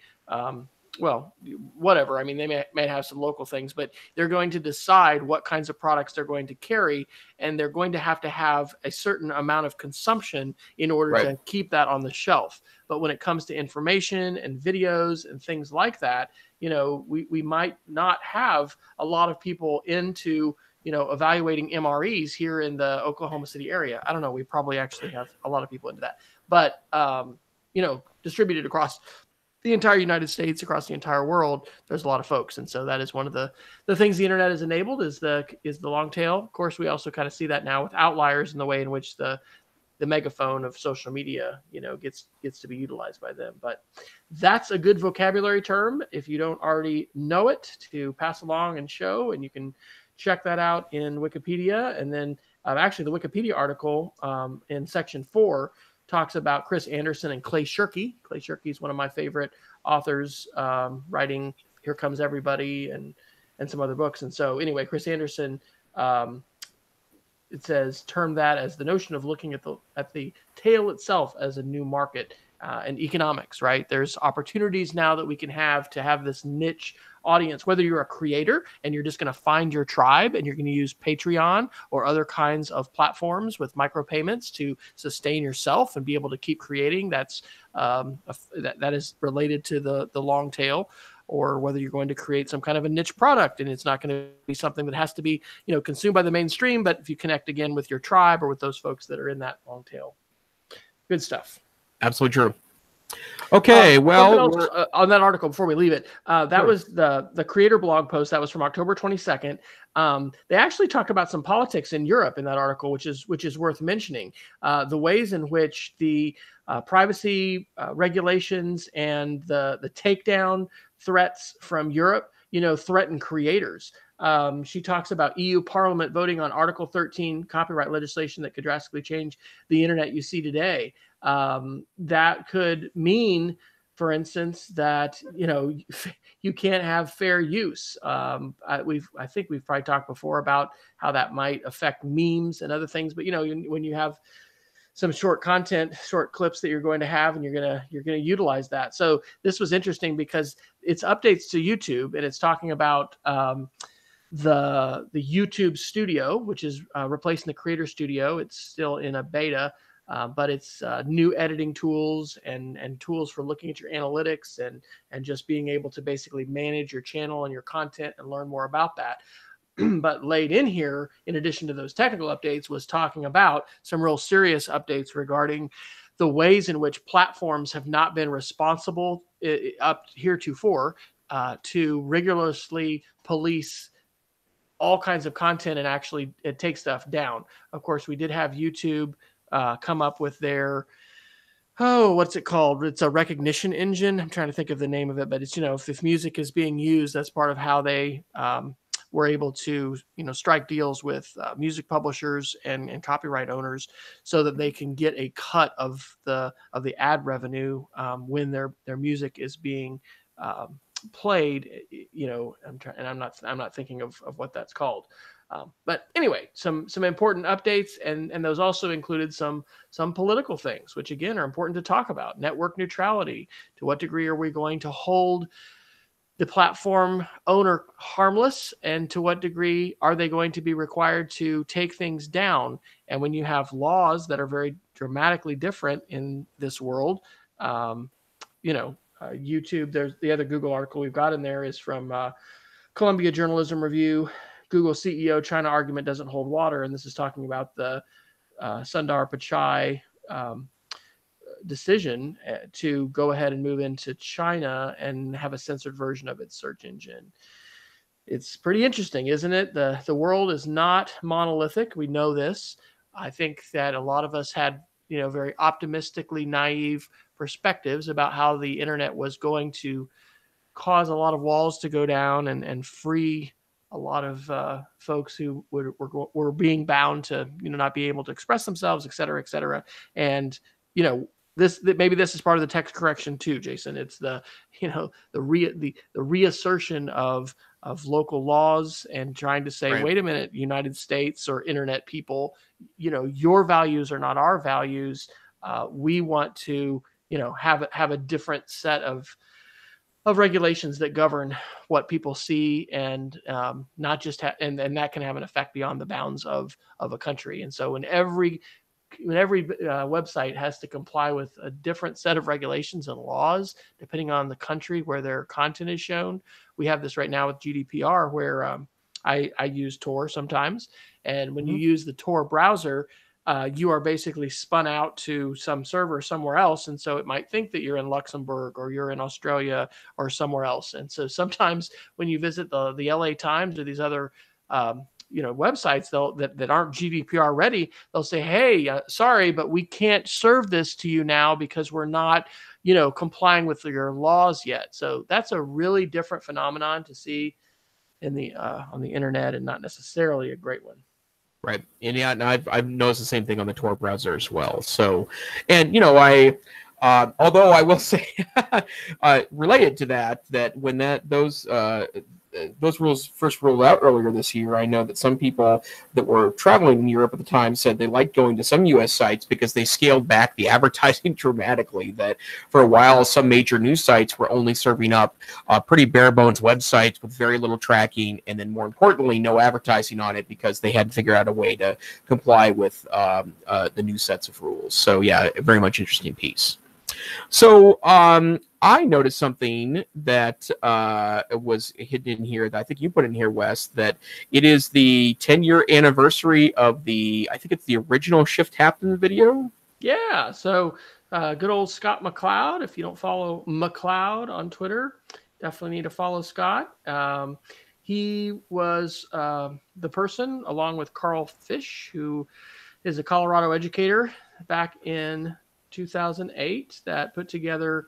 well, whatever. I mean, they may have some local things, but they're going to decide what kinds of products they're going to carry, and they're going to have a certain amount of consumption in order to keep that on the shelf. But when it comes to information and videos and things like that, we might not have a lot of people into evaluating MREs here in the Oklahoma City area. I don't know. We probably actually have a lot of people into that, but distributed across the entire United States, across the entire world, there's a lot of folks. And so that is one of the things the internet has enabled is the long tail. Of course, we also kind of see that now with outliers in the way in which the megaphone of social media, gets to be utilized by them. But that's a good vocabulary term, if you don't already know it, to pass along and show. And you can check that out in Wikipedia. And then actually the Wikipedia article in section 4 talks about Chris Anderson and Clay Shirky. Clay Shirky is one of my favorite authors, writing Here Comes Everybody and some other books. And so anyway, Chris Anderson, it says, term that as the notion of looking at the tail itself as a new market in economics, right? There's opportunities now that we can have to have this niche audience, whether you're a creator and you're just going to find your tribe and you're going to use Patreon or other kinds of platforms with micropayments to sustain yourself and be able to keep creating. That is related to the long tail. Or whether you're going to create some kind of a niche product and it's not going to be something that has to be, consumed by the mainstream, but if you connect again with your tribe or with those folks that are in that long tail. Good stuff. Absolutely true. Okay, well, on that article before we leave it, that was the creator blog post that was from October 22nd. They actually talk about some politics in Europe in that article, which is worth mentioning. The ways in which the privacy regulations and the takedown threats from Europe, threaten creators. She talks about EU Parliament voting on Article 13 copyright legislation that could drastically change the internet you see today. That could mean, for instance, that you can't have fair use. I think we've probably talked before about how that might affect memes and other things. But when you have some short clips that you're going to have, and you're going to utilize that. So this was interesting because it's updates to YouTube, and it's talking about the YouTube Studio, which is replacing the Creator Studio. It's still in a beta, but it's new editing tools and tools for looking at your analytics and just being able to basically manage your channel and your content and learn more about that. But laid in here, in addition to those technical updates, was talking about some real serious updates regarding the ways in which platforms have not been responsible up heretofore to rigorously police all kinds of content and actually take stuff down. Of course, we did have YouTube come up with their, what's it called? It's a recognition engine. I'm trying to think of the name of it, but it's, if music is being used, that's part of how they were able to, strike deals with music publishers and copyright owners so that they can get a cut of the ad revenue when their music is being played. I'm not thinking of what that's called. But anyway, some important updates, and those also included some political things, which again are important to talk about. Network neutrality. To what degree are we going to hold the platform owner harmless, and to what degree are they going to be required to take things down? And when you have laws that are very dramatically different in this world, YouTube. There's the other Google article we've got in there is from Columbia Journalism Review. Google CEO China argument doesn't hold water, and this is talking about the Sundar Pichai decision to go ahead and move into China and have a censored version of its search engine. It's pretty interesting, isn't it? The world is not monolithic. We know this. I think that a lot of us had, very optimistically naive perspectives about how the internet was going to cause a lot of walls to go down and free a lot of folks who were being bound to, not be able to express themselves, et cetera, et cetera. And, maybe this is part of the text correction too, Jason. It's the reassertion of local laws and trying to say, Right. wait a minute, United States or internet people, your values are not our values. We want to, have a different set of regulations that govern what people see, and not just and that can have an effect beyond the bounds of a country. And so when every website has to comply with a different set of regulations and laws depending on the country where their content is shown. We have this right now with GDPR, where I use Tor sometimes, and when you use the Tor browser, you are basically spun out to some server somewhere else, and so it might think that you're in Luxembourg or you're in Australia or somewhere else. And so sometimes when you visit the LA Times or these other websites that aren't GDPR ready, they'll say, hey, sorry, but we can't serve this to you now because we're not, complying with your laws yet. So that's a really different phenomenon to see in the on the internet, and not necessarily a great one. Right. And yeah, and I've noticed the same thing on the Tor browser as well. So, and I although I will say related to that when those rules first rolled out earlier this year, I know that some people that were traveling in Europe at the time said they liked going to some U.S. sites because they scaled back the advertising dramatically. That for a while, some major news sites were only serving up pretty bare bones websites with very little tracking, and then more importantly, no advertising on it because they hadn't figured out a way to comply with the new sets of rules. So yeah, a very much interesting piece. So I noticed something that was hidden in here that I think you put in here, Wes, that it is the 10-year anniversary of I think it's the original Shift Happens video. Yeah, so good old Scott McCloud. If you don't follow McCloud on Twitter, definitely need to follow Scott. He was the person, along with Carl Fish, who is a Colorado educator back in 2008, that put together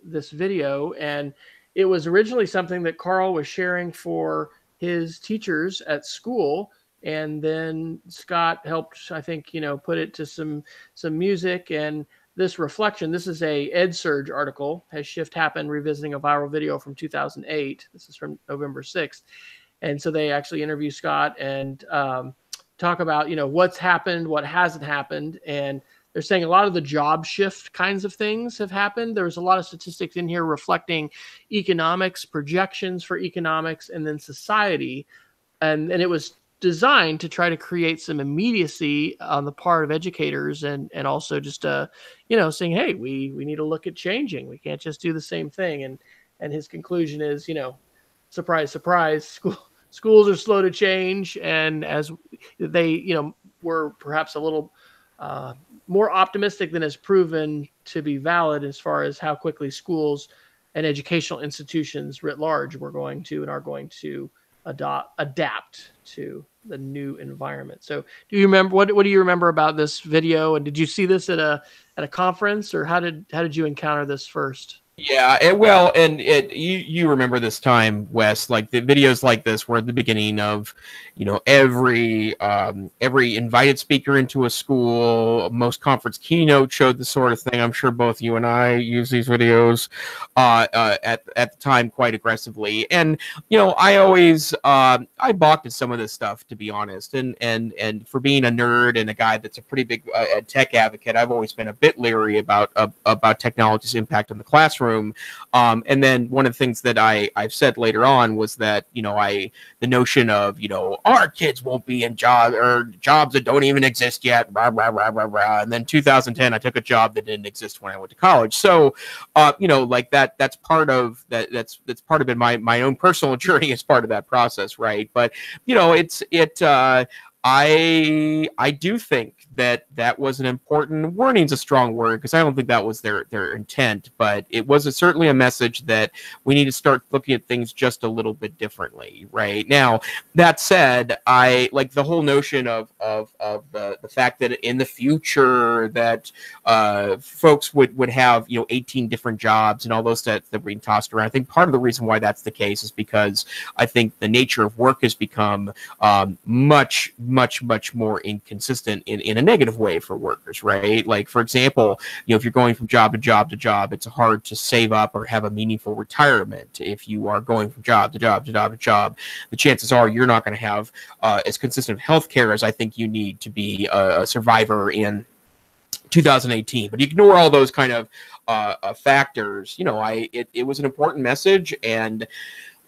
this video. And it was originally something that Carl was sharing for his teachers at school, and then Scott helped, I think, put it to some music. And this reflection, this is a EdSurge article, Has Shift Happened? Revisiting a Viral Video from 2008. This is from November 6th. And so they actually interview Scott and talk about, what's happened, what hasn't happened. And they're saying a lot of the job shift kinds of things have happened. There was a lot of statistics in here reflecting economics, projections for economics, and then society. And it was designed to try to create some immediacy on the part of educators, and also just, saying, hey, we need to look at changing. We can't just do the same thing. And his conclusion is, surprise, surprise, schools are slow to change. And as they, were perhaps a little more optimistic than is proven to be valid as far as how quickly schools and educational institutions writ large are going to adapt to the new environment. So do you remember, what do you remember about this video? And did you see this at a conference, or how did you encounter this first? Yeah, you remember this time, Wes, like the videos like this were at the beginning of, every invited speaker into a school, most conference keynote showed the sort of thing. I'm sure both you and I use these videos at the time quite aggressively. And I always I balked at some of this stuff, to be honest. And for being a nerd and a guy that's a pretty big tech advocate, I've always been a bit leery about technology's impact on the classroom. And then one of the things that I've said later on was that the notion of our kids won't be in jobs that don't even exist yet, rah, rah, rah, rah, rah. And then 2010, I took a job that didn't exist when I went to college. So like that's part of that's part of it. My own personal journey is part of that process, right? But I do think that was an important warning's a strong word, because I don't think that was their intent, but it was certainly a message that we need to start looking at things just a little bit differently. Right now, that said, I like the whole notion of the fact that in the future that folks would have 18 different jobs and all those that are being tossed around. I think part of the reason why that's the case is because I think the nature of work has become much more inconsistent in a negative way for workers, right? Like, for example, if you're going from job to job to job, it's hard to save up or have a meaningful retirement. If you are going from job to job to job to job, the chances are you're not going to have as consistent health care as I think you need to be a survivor in 2018. But you ignore all those kind of factors. It was an important message, and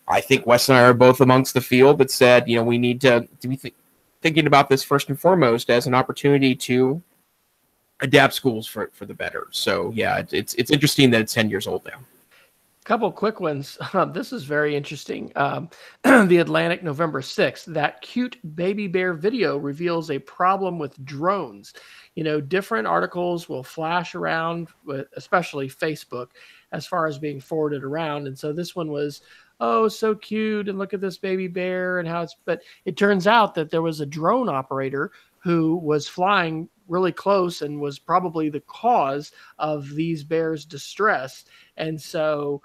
I think Wes and I are both amongst the field that said, we need to be thinking about this first and foremost as an opportunity to adapt schools for the better. So yeah, it's interesting that it's 10 years old now. Couple quick ones. This is very interesting. The Atlantic, November 6th. That cute baby bear video reveals a problem with drones. Different articles will flash around, especially Facebook, as far as being forwarded around. And so this one was, oh, so cute, and look at this baby bear and how it's. But it turns out that there was a drone operator who was flying really close and was probably the cause of these bears' distress. And so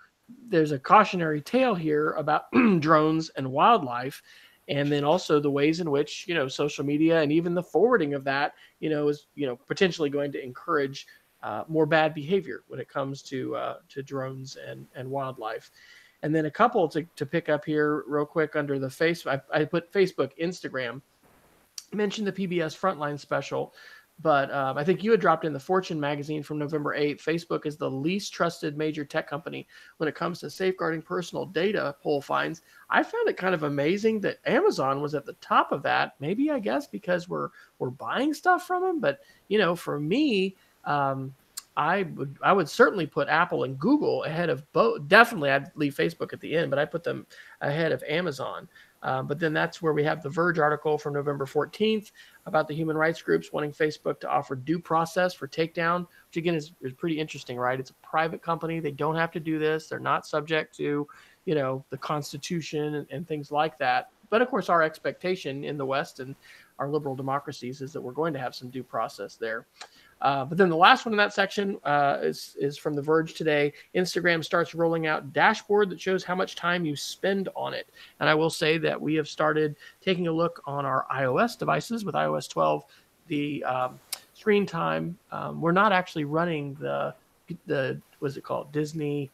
there's a cautionary tale here about drones and wildlife, and then also the ways in which social media and even the forwarding of that is potentially going to encourage more bad behavior when it comes to drones and wildlife. And then a couple to pick up here real quick under the Facebook. I put Facebook, Instagram. I mentioned the PBS Frontline special. But I think you had dropped in the Fortune magazine from November 8th. Facebook is the least trusted major tech company when it comes to safeguarding personal data, poll finds. I found it kind of amazing that Amazon was at the top of that. Maybe, I guess, because we're buying stuff from them. But, for me, I would certainly put Apple and Google ahead of both. Definitely, I'd leave Facebook at the end, but I put them ahead of Amazon. But then that's where we have the Verge article from November 14th about the human rights groups wanting Facebook to offer due process for takedown, which again is pretty interesting, right? It's a private company. They don't have to do this. They're not subject to, the Constitution and things like that. But of course, our expectation in the West and our liberal democracies is that we're going to have some due process there. But then the last one in that section is from The Verge today. Instagram starts rolling out dashboard that shows how much time you spend on it. And I will say that we have started taking a look on our iOS devices with iOS 12, the screen time. We're not actually running the what's it called? Disney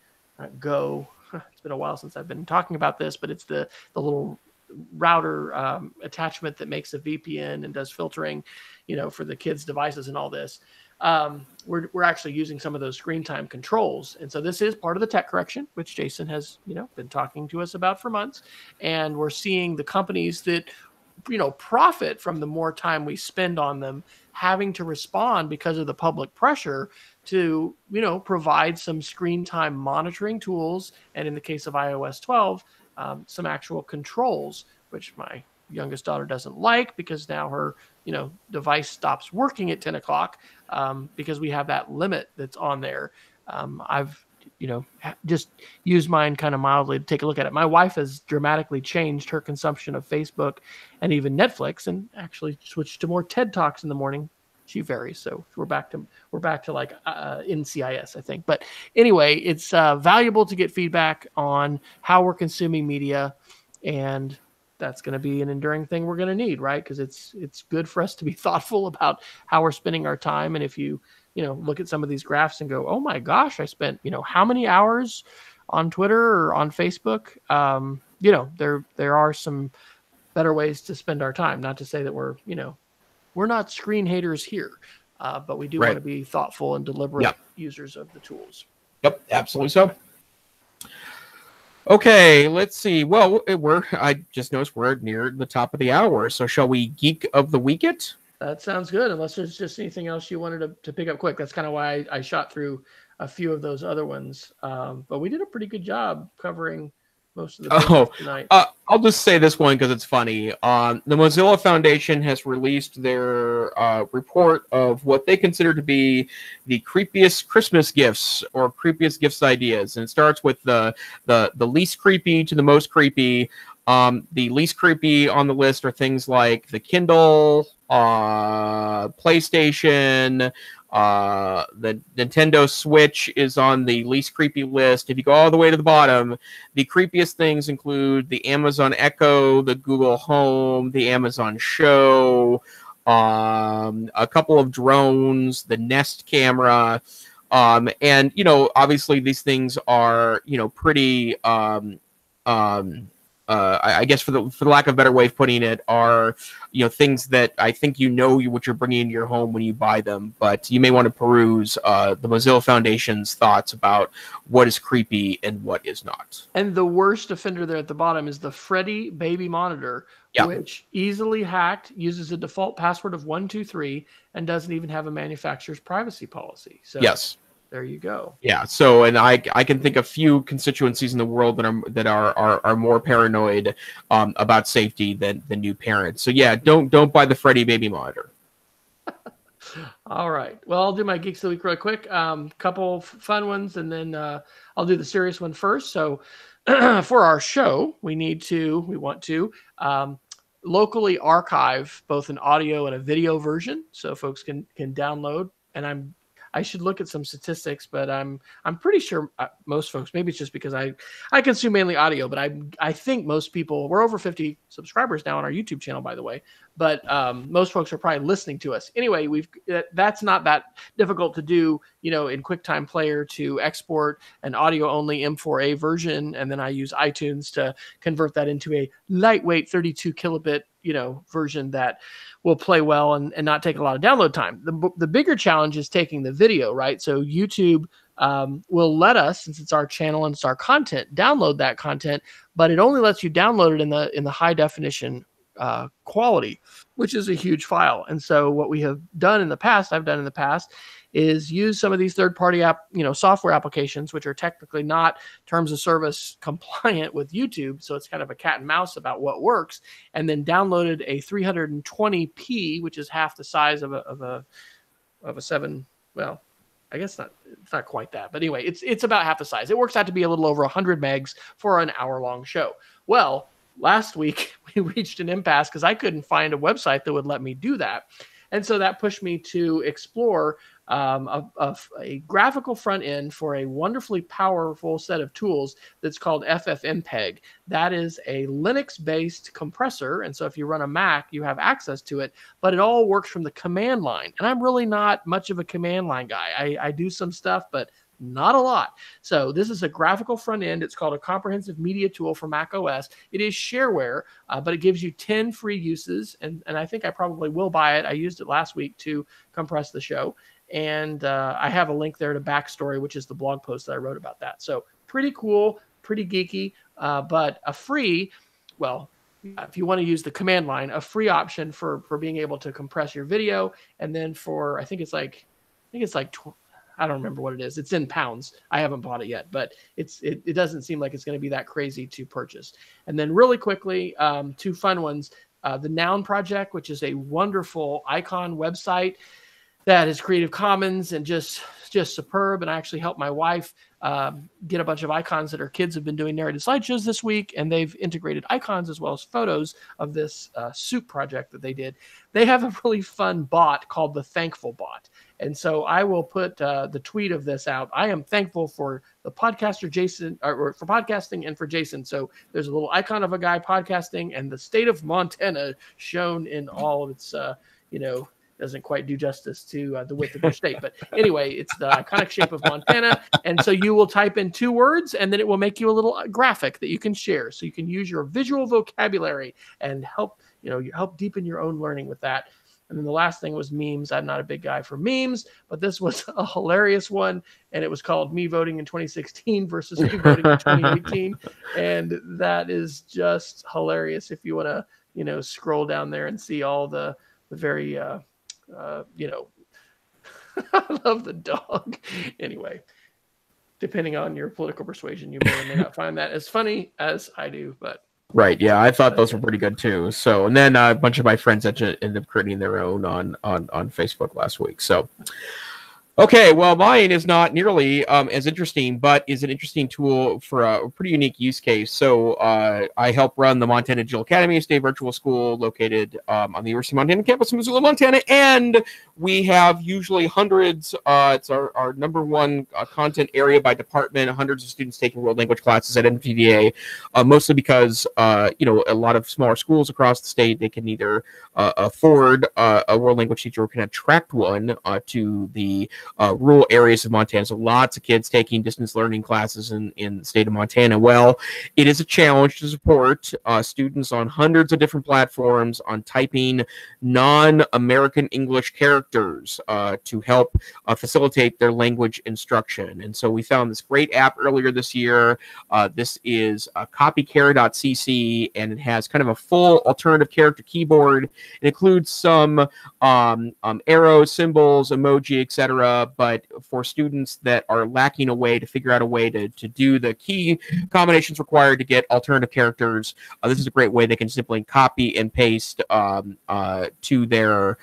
Go. It's been a while since I've been talking about this, but it's the little router attachment that makes a VPN and does filtering, for the kids' devices and all this. We're actually using some of those screen time controls. And so this is part of the tech correction, which Jason has, been talking to us about for months. And we're seeing the companies that, profit from the more time we spend on them having to respond because of the public pressure to, provide some screen time monitoring tools. And in the case of iOS 12, some actual controls, which my youngest daughter doesn't like because now her, device stops working at 10 o'clock because we have that limit that's on there. I've, just used mine kind of mildly to take a look at it. My wife has dramatically changed her consumption of Facebook and even Netflix and actually switched to more TED Talks in the morning. she varies. So we're back to like NCIS, I think. But anyway, it's valuable to get feedback on how we're consuming media, and that's going to be an enduring thing we're going to need, right? Because it's good for us to be thoughtful about how we're spending our time. And if you look at some of these graphs and go, oh my gosh, I spent how many hours on Twitter or on Facebook, there are some better ways to spend our time. Not to say that we're not screen haters here, but we do want to be thoughtful and deliberate users of the tools. Yep, absolutely so. Okay, let's see. Well, I just noticed we're near the top of the hour. So shall we Geek of the Week it? That sounds good. Unless there's just anything else you wanted to pick up quick. That's kind of why I shot through a few of those other ones. But we did a pretty good job covering most of the tonight. I'll just say this one because it's funny. The Mozilla Foundation has released their report of what they consider to be the creepiest Christmas gifts or creepiest gifts ideas, and it starts with the least creepy to the most creepy. The least creepy on the list are things like the Kindle, PlayStation. The Nintendo Switch is on the least creepy list. If you go all the way to the bottom, the creepiest things include the Amazon Echo, the Google Home, the Amazon Show, a couple of drones, the Nest camera, and obviously these things are pretty I guess for the lack of a better way of putting it, are things that I think what you're bringing into your home when you buy them, but you may want to peruse the Mozilla Foundation's thoughts about what is creepy and what is not. And the worst offender there at the bottom is the Freddy baby monitor, which easily hacked, uses a default password of 123, and doesn't even have a manufacturer's privacy policy. So yes. There you go. Yeah. So, and I can think of few constituencies in the world that are more paranoid about safety than new parents. So yeah, don't buy the Freddy baby monitor. All right. Well, I'll do my Geeks of the Week real quick. Couple fun ones, and then I'll do the serious one first. So for our show, we want to locally archive both an audio and a video version, so folks can download. And I should look at some statistics, but I'm pretty sure most folks, maybe it's just because I consume mainly audio, but I think most people, we're over 50 subscribers now on our YouTube channel, by the way, but most folks are probably listening to us. Anyway, that's not that difficult to do, in QuickTime Player to export an audio only M4A version. And then I use iTunes to convert that into a lightweight 32 kilobit, version that will play well and not take a lot of download time. The bigger challenge is taking the video, right? So YouTube will let us, since it's our channel and it's our content, download that content, but it only lets you download it in the high definition quality, which is a huge file. And so what we have done in the past, is use some of these third-party software applications, which are technically not terms of service compliant with YouTube. So it's kind of a cat and mouse about what works, and then downloaded a 320p, which is half the size of a 7. Well, I guess it's not quite that, but anyway, it's about half the size. It works out to be a little over 100 megs for an hour-long show. Well, last week we reached an impasse because I couldn't find a website that would let me do that. And so that pushed me to explore a graphical front end for a wonderfully powerful set of tools that's called FFmpeg. That is a Linux-based compressor, and so if you run a Mac, you have access to it, but it all works from the command line. And I'm really not much of a command line guy. I do some stuff, but not a lot. So this is a graphical front end. It's called a comprehensive media tool for Mac OS. It is shareware, but it gives you 10 free uses. And I think I probably will buy it. I used it last week to compress the show. And I have a link there to Backstory, which is the blog post that I wrote about that. So pretty cool, pretty geeky, but a free, well, if you want to use the command line, a free option for being able to compress your video. And then for, I think it's like I don't remember what it is. It's in pounds. I haven't bought it yet, but it doesn't seem like it's going to be that crazy to purchase. And then really quickly, two fun ones. The Noun Project, which is a wonderful icon website that is Creative Commons and just just superb. And I actually helped my wife get a bunch of icons that her kids have been doing narrated slideshows this week, and they've integrated icons as well as photos of this soup project that they did. They have a really fun bot called the Thankful Bot. And so I will put the tweet of this out. I am thankful for the podcaster Jason, or for podcasting, and for Jason. So there's a little icon of a guy podcasting, and the state of Montana shown in all of its, doesn't quite do justice to the width of your state. But anyway, it's the iconic shape of Montana. And so you will type in 2 words, and then it will make you a little graphic that you can share. So you can use your visual vocabulary and help deepen your own learning with that. And then the last thing was memes. I'm not a big guy for memes, but this was a hilarious one. And it was called Me Voting in 2016 versus Me Voting in 2018. And that is just hilarious if you want to, scroll down there and see all the very, I love the dog. Anyway, depending on your political persuasion, you may or may not find that as funny as I do, but. Right. Yeah, I thought those were pretty good too. So, and then a bunch of my friends ended up creating their own on Facebook last week. So, okay, well, mine is not nearly as interesting, but is an interesting tool for a pretty unique use case. So I help run the Montana Digital Academy, a state virtual school located on the University of Montana campus in Missoula, Montana, and we have usually hundreds. It's our number one content area by department. Hundreds of students taking world language classes at MTDA, mostly because a lot of smaller schools across the state, they can neither afford a world language teacher or can attract one to the rural areas of Montana. So lots of kids taking distance learning classes in the state of Montana. Well, it is a challenge to support students on hundreds of different platforms on typing non-American English characters to help facilitate their language instruction. And so we found this great app earlier this year. This is copycare.cc, and it has kind of a full alternative character keyboard. It includes some arrows, symbols, emoji, etc. But for students that are lacking a way to figure out a way to do the key combinations required to get alternative characters, this is a great way they can simply copy and paste to their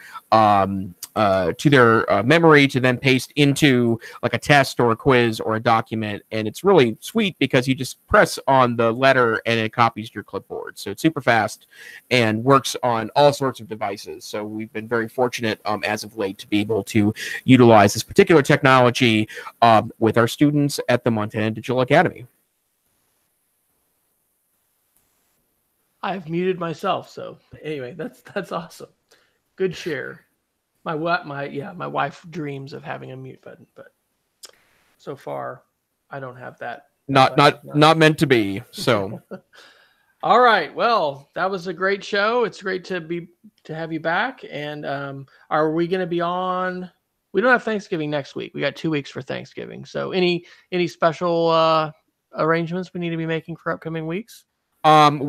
memory to then paste into like a test or a quiz or a document. And it's really sweet because you just press on the letter and it copies to your clipboard. So it's super fast and works on all sorts of devices. So we've been very fortunate as of late to be able to utilize this particular technology with our students at the Montana Digital Academy. I've muted myself, so anyway, that's awesome. Good share. My wife dreams of having a mute button, but so far I don't have that. Not meant to be. So all right. Well, that was a great show. It's great to have you back. And are we going to be on? We don't have Thanksgiving next week. We got 2 weeks for Thanksgiving. So any special arrangements we need to be making for upcoming weeks? I'm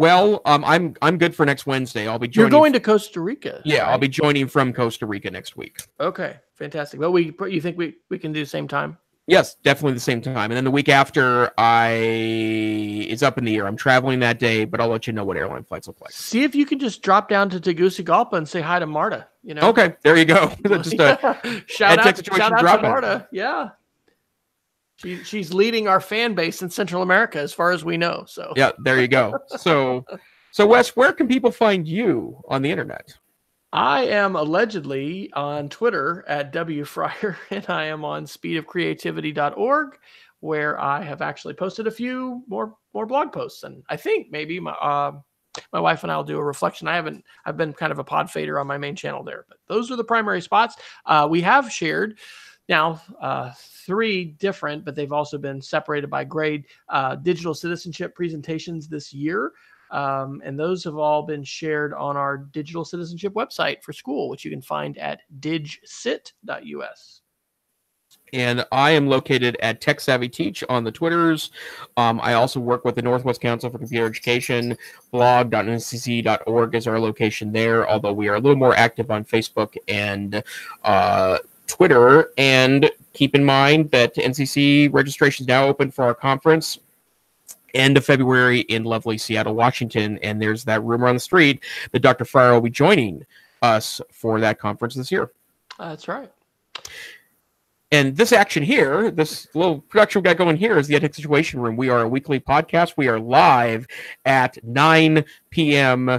good for next Wednesday. I'll be joining. You're going to Costa Rica. Yeah, right? I'll be joining from Costa Rica next week. Okay, fantastic. Well, you think we can do the same time? Yes, definitely the same time. And then the week after, it's up in the air. I'm traveling that day, but I'll let you know what airline flights look like. See if you can just drop down to Tegucigalpa and say hi to Marta. Okay, there you go. Just shout out to Marta. Yeah. She's leading our fan base in Central America, as far as we know. So yeah, there you go. So Wes, where can people find you on the internet? I am allegedly on Twitter at W Fryer, and I am on speedofcreativity.org, where I have actually posted a few more blog posts, and I think maybe my wife and I will do a reflection. I've been kind of a pod fader on my main channel there, but those are the primary spots. We have shared now 3 different, but they've also been separated by grade, digital citizenship presentations this year. And those have all been shared on our digital citizenship website for school, which you can find at digcit.us. And I am located at Tech Savvy Teach on the Twitters. I also work with the Northwest Council for Computer Education. Blog.ncc.org is our location there, although we are a little more active on Facebook and Twitter. And keep in mind that NCC registration is now open for our conference end of February in lovely Seattle, Washington. And there's that rumor on the street that Dr. Fryer will be joining us for that conference this year. That's right. And this action here, this little production we got going here is the EdTech Situation Room. We are a weekly podcast. We are live at 9 p.m.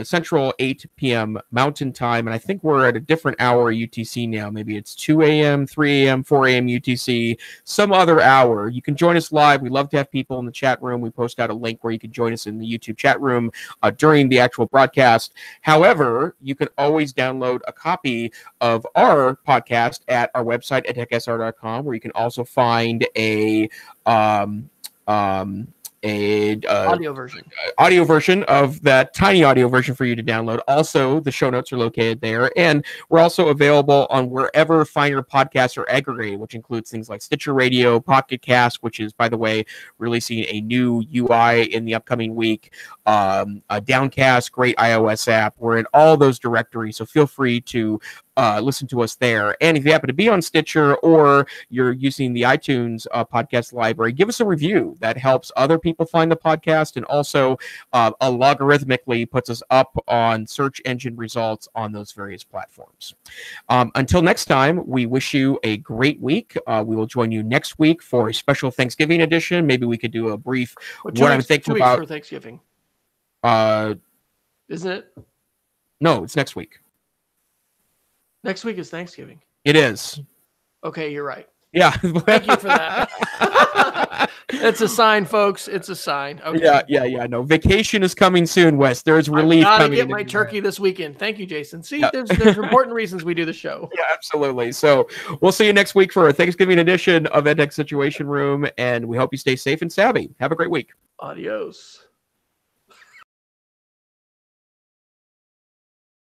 Central, 8 p.m. Mountain Time, and I think we're at a different hour UTC now. Maybe it's 2 a.m., 3 a.m., 4 a.m. UTC, some other hour. You can join us live. We love to have people in the chat room. We post out a link where you can join us in the YouTube chat room during the actual broadcast. However, you can always download a copy of our podcast at our website, edtechsr.com, where you can also find a audio version of that tiny audio version for you to download. Also, the show notes are located there, and we're also available on wherever finer podcasts are aggregated, which includes things like Stitcher Radio, Pocket Cast, which is, by the way, releasing a new UI in the upcoming week, Downcast, great iOS app. We're in all those directories, so feel free to listen to us there. And if you happen to be on Stitcher or you're using the iTunes podcast library, give us a review. That helps other people find the podcast, and also logarithmically puts us up on search engine results on those various platforms. Until next time, we wish you a great week. We will join you next week for a special Thanksgiving edition. Maybe we could do a brief what I'm thinking about for Thanksgiving. Isn't it? No, it's next week. Next week is Thanksgiving. It is. Okay, you're right. Yeah. Thank you for that. It's a sign, folks. It's a sign. Okay. Yeah. No, vacation is coming soon, Wes. There's relief coming. I gotta get my turkey this weekend. Thank you, Jason. See, there's important reasons we do the show. Yeah, absolutely. So we'll see you next week for a Thanksgiving edition of EdTech Situation Room, and we hope you stay safe and savvy. Have a great week. Adios.